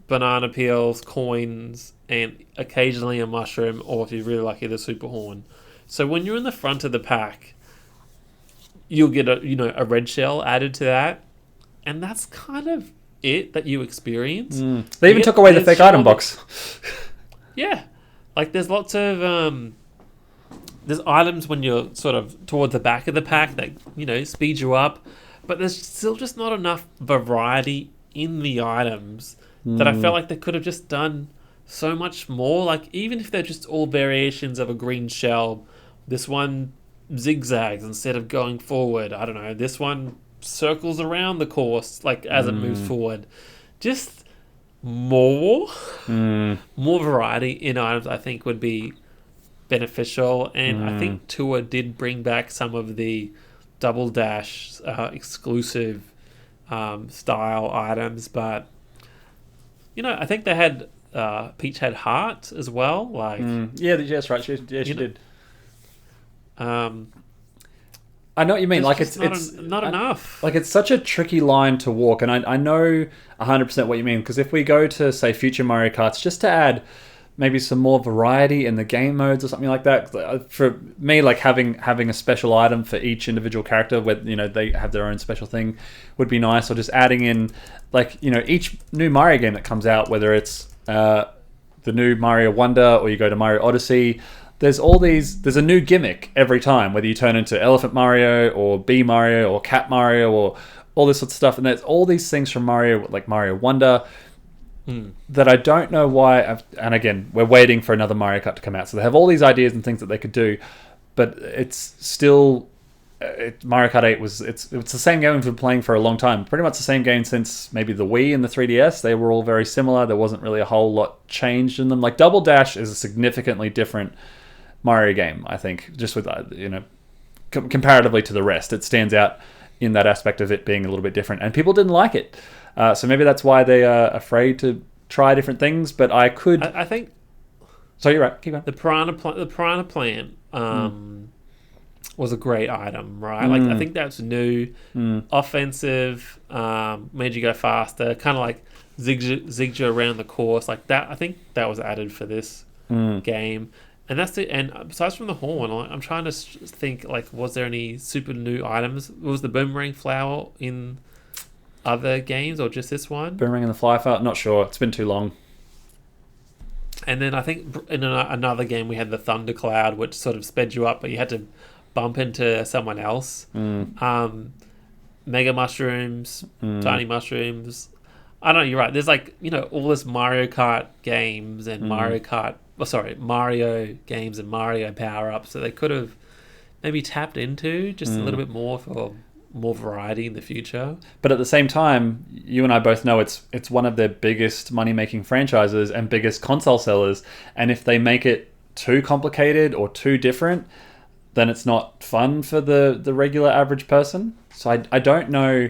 banana peels, coins, and occasionally a mushroom, or if you're really lucky, the super horn. So when you're in the front of the pack, you'll get a red shell added to that. And that's kind of it that you experience. They even took away the fake item box. Yeah. Like there's lots of there's items when you're sort of towards the back of the pack that, speed you up, but there's still just not enough variety in the items that I felt like they could have just done so much more. Like, even if they're just all variations of a green shell, this one zigzags instead of going forward. I don't know. This one circles around the course, like, as it moves forward. Just more variety in items, I think, would be beneficial. And I think Tour did bring back some of the Double Dash exclusive style items, but I think they had Peach had Heart as well. Like, yeah, that's right. She did. I know what you mean. Like, it's not enough. Like, it's such a tricky line to walk, and I know 100% what you mean, because if we go to, say, future Mario Karts, just to add maybe some more variety in the game modes or something like that, for me, like, having a special item for each individual character where they have their own special thing would be nice. Or just adding in, like, each new Mario game that comes out, whether it's the new Mario Wonder or you go to Mario Odyssey, there's a new gimmick every time, whether you turn into Elephant Mario or Bee Mario or Cat Mario or all this sort of stuff. And there's all these things from Mario, like Mario Wonder, that I don't know why. And again, we're waiting for another Mario Kart to come out. So they have all these ideas and things that they could do, but it's still... Mario Kart 8 it's the same game we've been playing for a long time. Pretty much the same game since maybe the Wii and the 3DS. They were all very similar. There wasn't really a whole lot changed in them. Like, Double Dash is a significantly different Mario game, I think, just with comparatively to the rest. It stands out in that aspect of it being a little bit different, and people didn't like it. So maybe that's why they are afraid to try different things. But I think. So you're right. Keep going. The Piranha Plant was a great item, right? Like, I think that's new, offensive, made you go faster, kind of like zigged you around the course, like that. I think that was added for this game, and that's it. And besides from the horn, I'm trying to think, like, was there any super new items? Was the boomerang flower in other games or just this one? Boomerang and the fly flower? Not sure. It's been too long. And then I think in another game we had the Thundercloud, which sort of sped you up, but you had to bump into someone else. Mega Mushrooms, Tiny Mushrooms. I don't know, you're right. There's, like, all this Mario Kart games and Mario games and Mario power-ups that they could have maybe tapped into just a little bit more for more variety in the future. But at the same time, you and I both know it's one of their biggest money-making franchises and biggest console sellers, and if they make it too complicated or too different, then it's not fun for the regular average person. So I don't know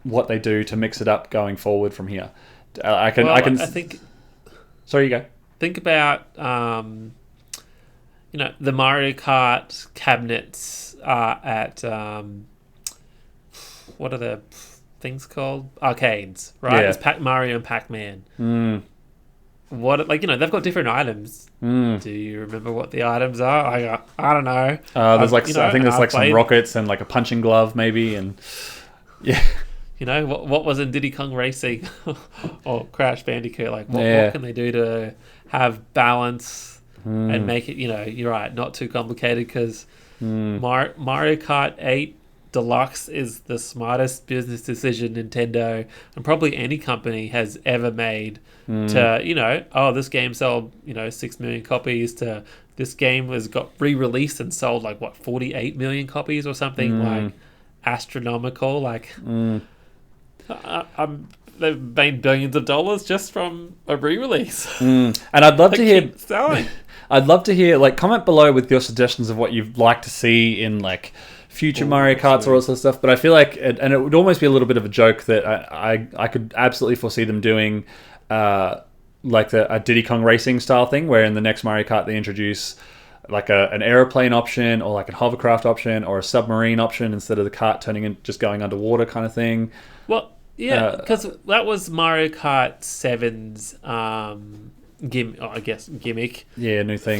what they do to mix it up going forward from here. I think. Sorry, you go. Think about the Mario Kart cabinets at what are the things called? Arcades, right? Yeah. It's Mario and Pac-Man. What, like, they've got different items. Do you remember what the items are? I don't know. There's I think there's like some rockets and like a punching glove maybe, and yeah. What was in Diddy Kong Racing or Crash Bandicoot? Like, what can they do to have balance and make it, you're right, not too complicated? Because Mario Kart 8 Deluxe is the smartest business decision Nintendo and probably any company has ever made. To this game sold 6 million copies, to this game has got re-released and sold like 48 million copies or something, like astronomical. Like they've made billions of dollars just from a re-release. And I'd love to hear selling. I'd love to hear, like, comment below with your suggestions of what you'd like to see in, like, future Mario Karts or all this stuff. But I feel like, and it would almost be a little bit of a joke that I could absolutely foresee them doing, like a Diddy Kong Racing style thing, where in the next Mario Kart they introduce like an aeroplane option or like a hovercraft option or a submarine option instead of the kart just going underwater kind of thing. Well, yeah, because that was Mario Kart 7's gimmick. Yeah, new thing.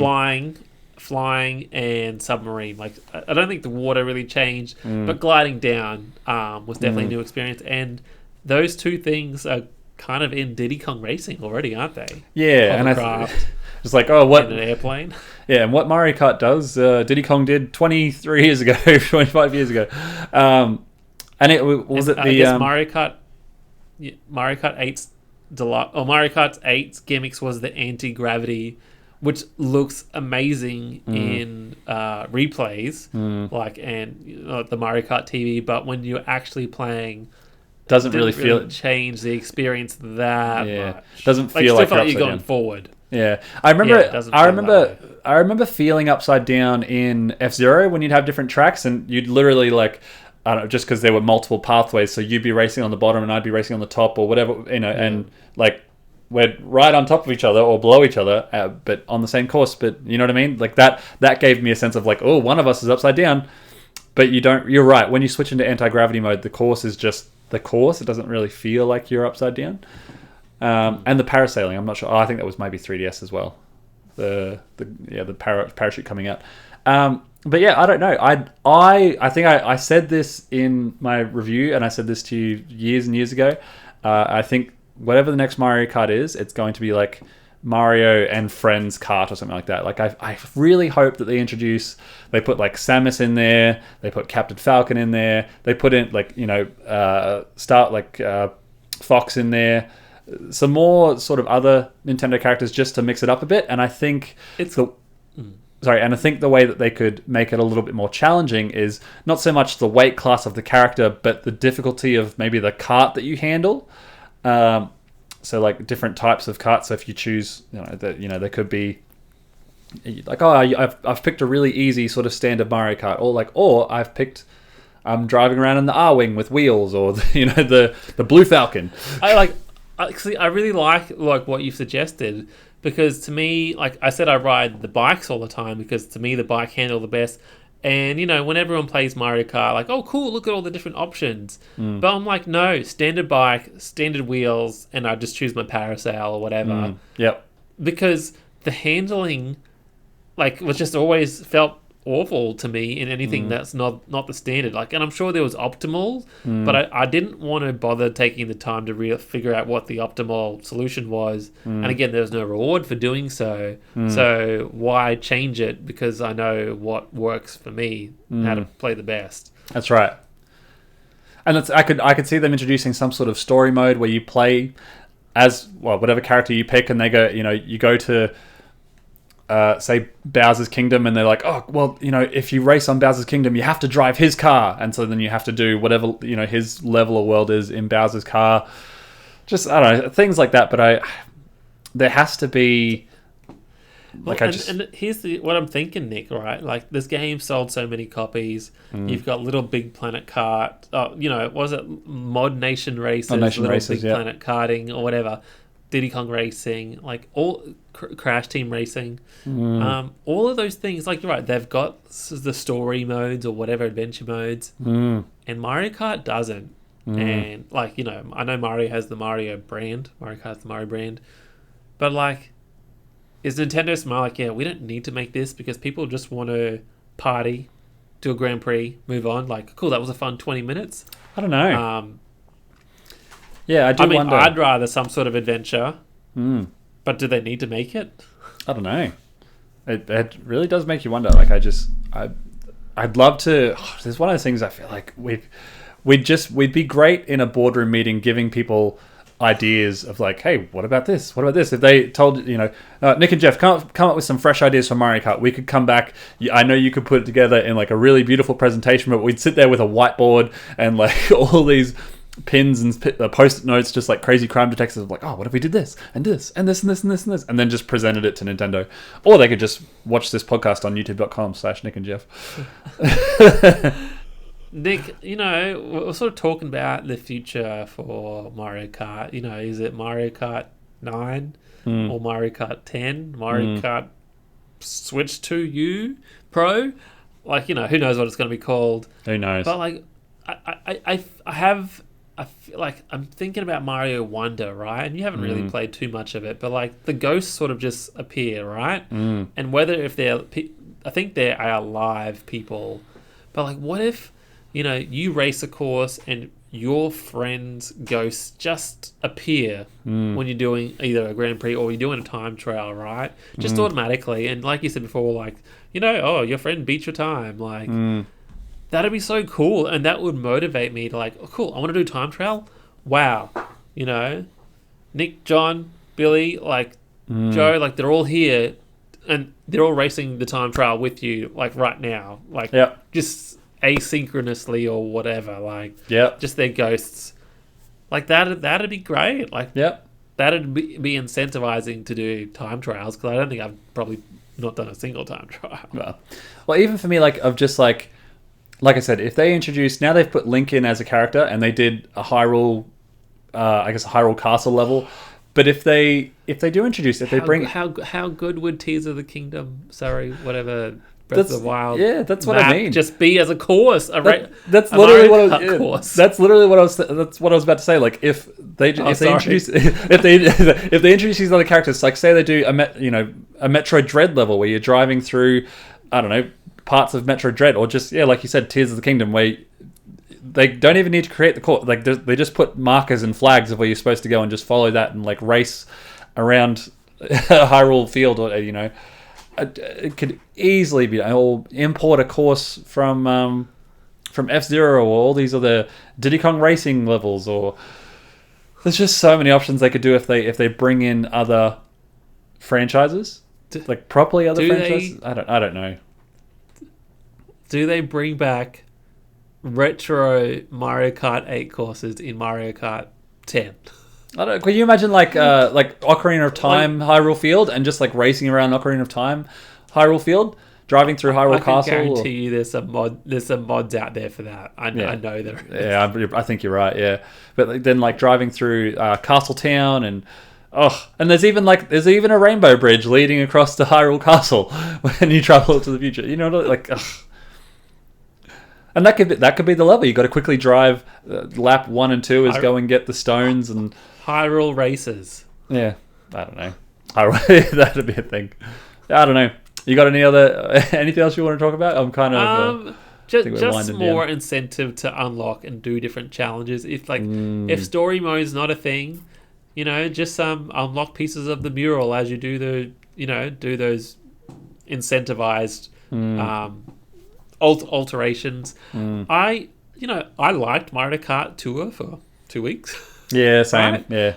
Flying and submarine. Like, I don't think the water really changed, but gliding down was definitely a new experience. And those two things are kind of in Diddy Kong Racing already, aren't they? Yeah, Hovercraft Just like, oh, what? In an airplane. Yeah, and what Mario Kart does, Diddy Kong did 23 years ago, 25 years ago. And it was it the... I guess Mario Kart 8's Deluxe, or Mario Kart 8's gimmicks was the anti-gravity, which looks amazing in replays, like and the Mario Kart TV. But when you're actually playing, doesn't really feel change the experience that much. Doesn't feel like you're going forward. Yeah, I remember feeling upside down in F-Zero when you'd have different tracks and you'd literally like, I don't know, just because there were multiple pathways, so you'd be racing on the bottom and I'd be racing on the top or whatever, and like we're right on top of each other or below each other, but on the same course. But you know what I mean? Like that gave me a sense of like, oh, one of us is upside down, but you're right. When you switch into anti-gravity mode, the course is just the course. It doesn't really feel like you're upside down. And the parasailing, I'm not sure. Oh, I think that was maybe 3DS as well. The parachute coming out. But yeah, I don't know. I think I said this in my review, and I said this to you years and years ago. I think whatever the next Mario Kart is, it's going to be like Mario and Friends Kart or something like that. Like I really hope that they put like Samus in there, they put Captain Falcon in there, they put in like Fox in there. Some more sort of other Nintendo characters just to mix it up a bit, and I think the way that they could make it a little bit more challenging is not so much the weight class of the character, but the difficulty of maybe the kart that you handle. So like different types of karts. So if you choose, there could be like, oh, I've picked a really easy sort of standard Mario Kart, or I'm driving around in the R-Wing with wheels, or the Blue Falcon. I really like what you've suggested, because to me, like I said, I ride the bikes all the time because to me the bike handle the best. And when everyone plays Mario Kart, like, oh cool, look at all the different options. But I'm like, no, standard bike, standard wheels, and I just choose my parasail or whatever. Yep. Because the handling, like, was just always felt awful to me in anything that's not the standard. Like, and I'm sure there was optimal, but I didn't want to bother taking the time to figure out what the optimal solution was. And again, there was no reward for doing so. So why change it? Because I know what works for me, how to play the best. That's right. And I could see them introducing some sort of story mode where you play as whatever character you pick, and they go, you go to say Bowser's Kingdom, and they're like, oh, well, if you race on Bowser's Kingdom, you have to drive his car, and so then you have to do whatever his level of world is in Bowser's car. Just, I don't know, things like that. But there has to be and here's what I'm thinking, Nick. Right, like this game sold so many copies. You've got Little Big Planet Kart. Was it Mod Nation Races? Big Planet Karting or whatever. Diddy Kong Racing, like all Crash Team Racing, all of those things. Like you're right, they've got the story modes or whatever adventure modes, and Mario Kart doesn't. And like I know Mario has the Mario brand, Mario Kart's the Mario brand, but like, is Nintendo smart? Like, yeah, we don't need to make this because people just want to party, do a Grand Prix, move on. Like, cool, that was a fun 20 minutes. I don't know. Yeah, I wonder. I'd rather some sort of adventure. But do they need to make it? I don't know. It really does make you wonder. Like, I'd love to. There's one of those things I feel like we'd be great in a boardroom meeting, giving people ideas of like, hey, what about this? What about this? If they told Nick and Jeff, come up with some fresh ideas for Mario Kart. We could come back. I know you could put it together in like a really beautiful presentation, but we'd sit there with a whiteboard and like all these pins and post-it notes, just like crazy crime detectives of like, oh, what if we did this and this and this and this and this and this, and then just presented it to Nintendo. Or they could just watch this podcast on youtube.com/Nick&Jeff. Nick, we're sort of talking about the future for Mario Kart. Is it Mario Kart 9 or Mario Kart 10? Mario Kart Switch 2U Pro? Like, who knows what it's going to be called? Who knows? But like, I feel like I'm thinking about Mario Wonder, right? And you haven't really played too much of it, but like the ghosts sort of just appear, right? And whether if I think they are live people, but like what if, you race a course and your friend's ghosts just appear when you're doing either a Grand Prix or you're doing a time trial, right? Just automatically. And like you said before, like, your friend beat your time. Like, that'd be so cool. And that would motivate me to like, oh, cool, I want to do time trial. Wow. Nick, John, Billy, like Joe, like they're all here and they're all racing the time trial with you, like right now. Like, just asynchronously or whatever, like just their ghosts, like that'd be great. Like that'd be incentivizing to do time trials, because I don't think I've probably not done a single time trial. Well, even for me, like of just like I said, if they introduced, now they've put Link in as a character and they did a Hyrule, I guess a Hyrule Castle level. But if they do introduce, if they bring, how good would Tears of the Kingdom, whatever, Breath of the Wild, that's what I mean. Just be as a course, that's literally what I was. That's literally what I was. That's what I was about to say. Like if they introduce if they introduce these other characters, like say they do a Metroid Dread level where you're driving through, I don't know, parts of Metroid Dread, or just like you said, Tears of the Kingdom, where they don't even need to create the course. Like they just put markers and flags of where you're supposed to go and just follow that and like race around Hyrule Field, or it could easily be, or import a course from F-Zero or all these other Diddy Kong Racing levels, or there's just so many options they could do if they bring in other franchises, like properly other franchises. I don't know. Do they bring back retro Mario Kart 8 courses in Mario Kart 10? I don't. Can you imagine like Ocarina of Time Hyrule Field and just like racing around Ocarina of Time Hyrule Field, driving through Hyrule Castle? I guarantee you, there's some mods out there for that. I know there is. Yeah, I think you're right. Yeah, but then like driving through Castle Town and there's even a rainbow bridge leading across to Hyrule Castle when you travel to the future. And that could be the level. You got to quickly drive. Lap 1 and 2 is go and get the stones and Hyrule races. Yeah, I don't know. That'd be a thing. I don't know. You got anything else you want to talk about? I'm kind of just more incentive to unlock and do different challenges. If story mode is not a thing, just unlock pieces of the mural as you do do those incentivized alterations. I liked Mario Kart Tour for 2 weeks. Yeah, same. Right? Yeah.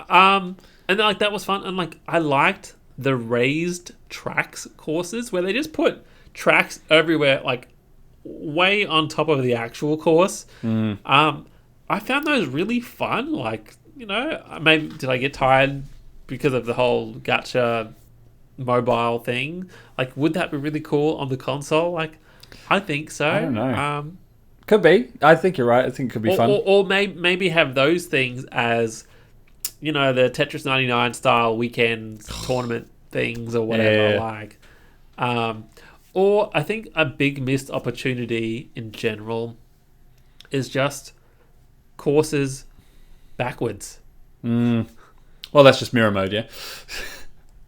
And like that was fun, and like I liked the raised tracks courses where they just put tracks everywhere, like way on top of the actual course. I found those really fun. Like, maybe did I get tired because of the whole gacha mobile thing? Like, would that be really cool on the console? Like, I think so. I don't know. Could be. I think you're right. I think it could be fun. Or maybe have those things as, the Tetris 99 style weekend tournament things or whatever. Or I think a big missed opportunity in general is just courses backwards. Well, that's just mirror mode, yeah.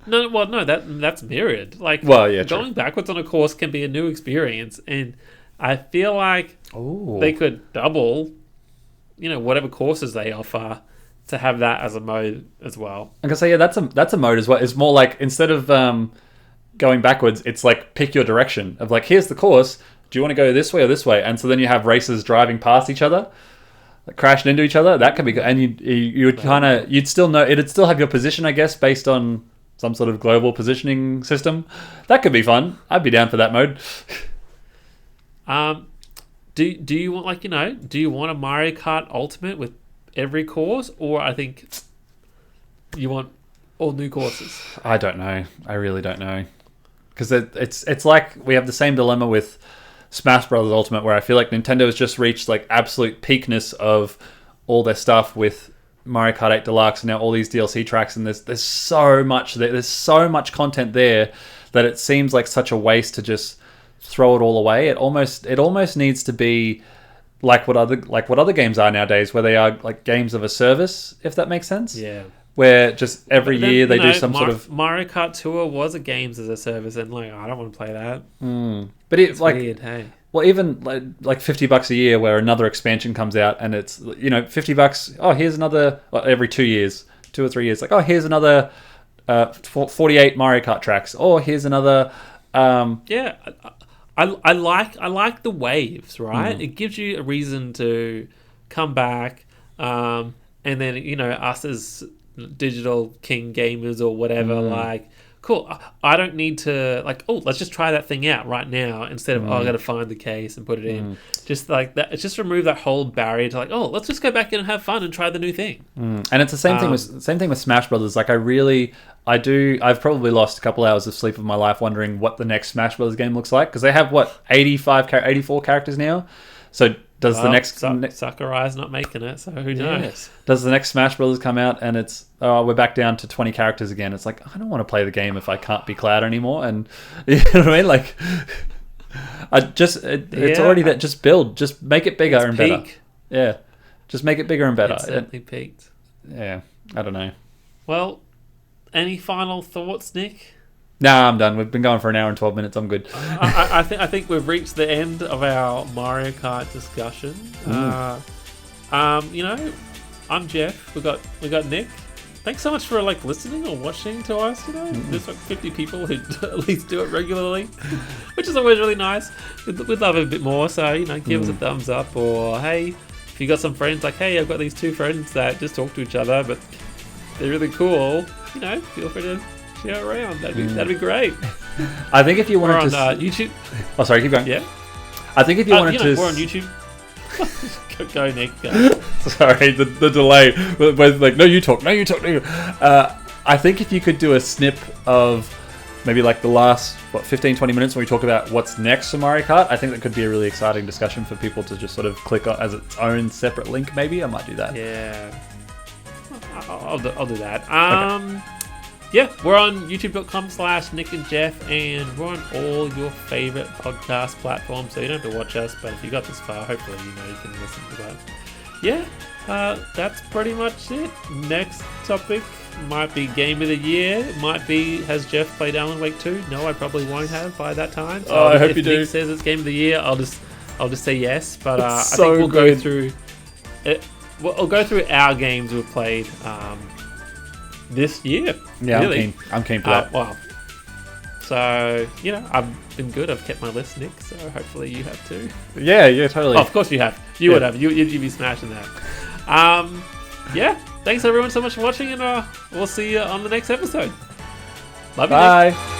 No, that's mirrored. Like, going backwards on a course can be a new experience, and I feel like they could double, whatever courses they offer to have that as a mode as well. I can say, that's a mode as well. It's more like, instead of going backwards, it's like pick your direction of like, here's the course. Do you want to go this way or this way? And so then you have racers driving past each other, like crashing into each other. That could be good. And you would you'd still know, it'd still have your position, I guess, based on some sort of global positioning system. That could be fun. I'd be down for that mode. Do you want do you want a Mario Kart Ultimate with every course, or I think you want all new courses? I don't know. I really don't know, because it's like we have the same dilemma with Smash Brothers Ultimate, where I feel like Nintendo has just reached like absolute peakness of all their stuff with Mario Kart 8 Deluxe and now all these DLC tracks, and there's so much there. There's so much content there that it seems like such a waste to just throw it all away. It almost needs to be like what other games are nowadays, where they are like games of a service, if that makes sense. Yeah. Where just every year they do some sort of Mario Kart Tour was a games as a service, and like I don't want to play that. But it's like weird, hey. Well, even like $50 a year, where another expansion comes out, and it's $50. Oh, here's another every 2 years, 2 or 3 years. Like, oh, here's another 48 Mario Kart tracks. Or here's another. Yeah, I like the waves, right? It gives you a reason to come back, and then us as digital king gamers or whatever, like. Cool. I don't need to let's just try that thing out right now instead of I got to find the case and put it in. Just like that. It's just remove that whole barrier to let's just go back in and have fun and try the new thing. And it's the same thing with Smash Brothers. Like I've probably lost a couple hours of sleep of my life wondering what the next Smash Brothers game looks like, because they have 84 characters now. So does the next Sakurai's not making it, so who knows? Does the next Smash Brothers come out and it's we're back down to 20 characters again? It's like, I don't want to play the game if I can't be Cloud anymore. And you know what I mean? Like, it's already that. Just make it bigger and better. Yeah, just make it bigger and better. It's certainly peaked. Yeah, I don't know. Well, any final thoughts, Nick? Nah, I'm done. We've been going for an hour and 12 minutes. I'm good. I think we've reached the end of our Mario Kart discussion. I'm Jeff. We got Nick. Thanks so much for listening or watching to us. There's 50 people who at least do it regularly, which is always really nice. We'd love it a bit more. So give us a thumbs up, or hey, if you got some friends, hey, I've got these 2 friends that just talk to each other, but they're really cool. Feel free to share around. That'd be great. I think if you wanted to on YouTube. Oh, sorry, keep going. Yeah. I think if you wanted to. We're on YouTube. Go, Nick. Go. Sorry, the delay. But no, you talk. No, you talk. No. I think if you could do a snip of maybe the last 15-20 minutes when we talk about what's next for Mario Kart, I think that could be a really exciting discussion for people to just sort of click on as its own separate link. Maybe I might do that. Yeah. I'll do that. Okay. Yeah, we're on youtube.com/Nick&Jeff, and we're on all your favorite podcast platforms, so you don't have to watch us, but if you got this far, hopefully you can listen to that. Yeah, that's pretty much it. Next topic might be Game of the Year. Might be, has Jeff played Alan Wake 2? No, I probably won't have by that time. So I hope you do. If Nick says it's Game of the Year, I'll just say yes, but I so think we'll good. go through it. We'll go through our games we've played this year. Yeah, really. I'm keen for that. Wow. So, I've been good. I've kept my list, Nick, so hopefully you have too. Yeah, totally. Oh, of course you have. You would have. You'd be smashing that. Yeah, thanks everyone so much for watching, and we'll see you on the next episode. Love you, Bye. Nick.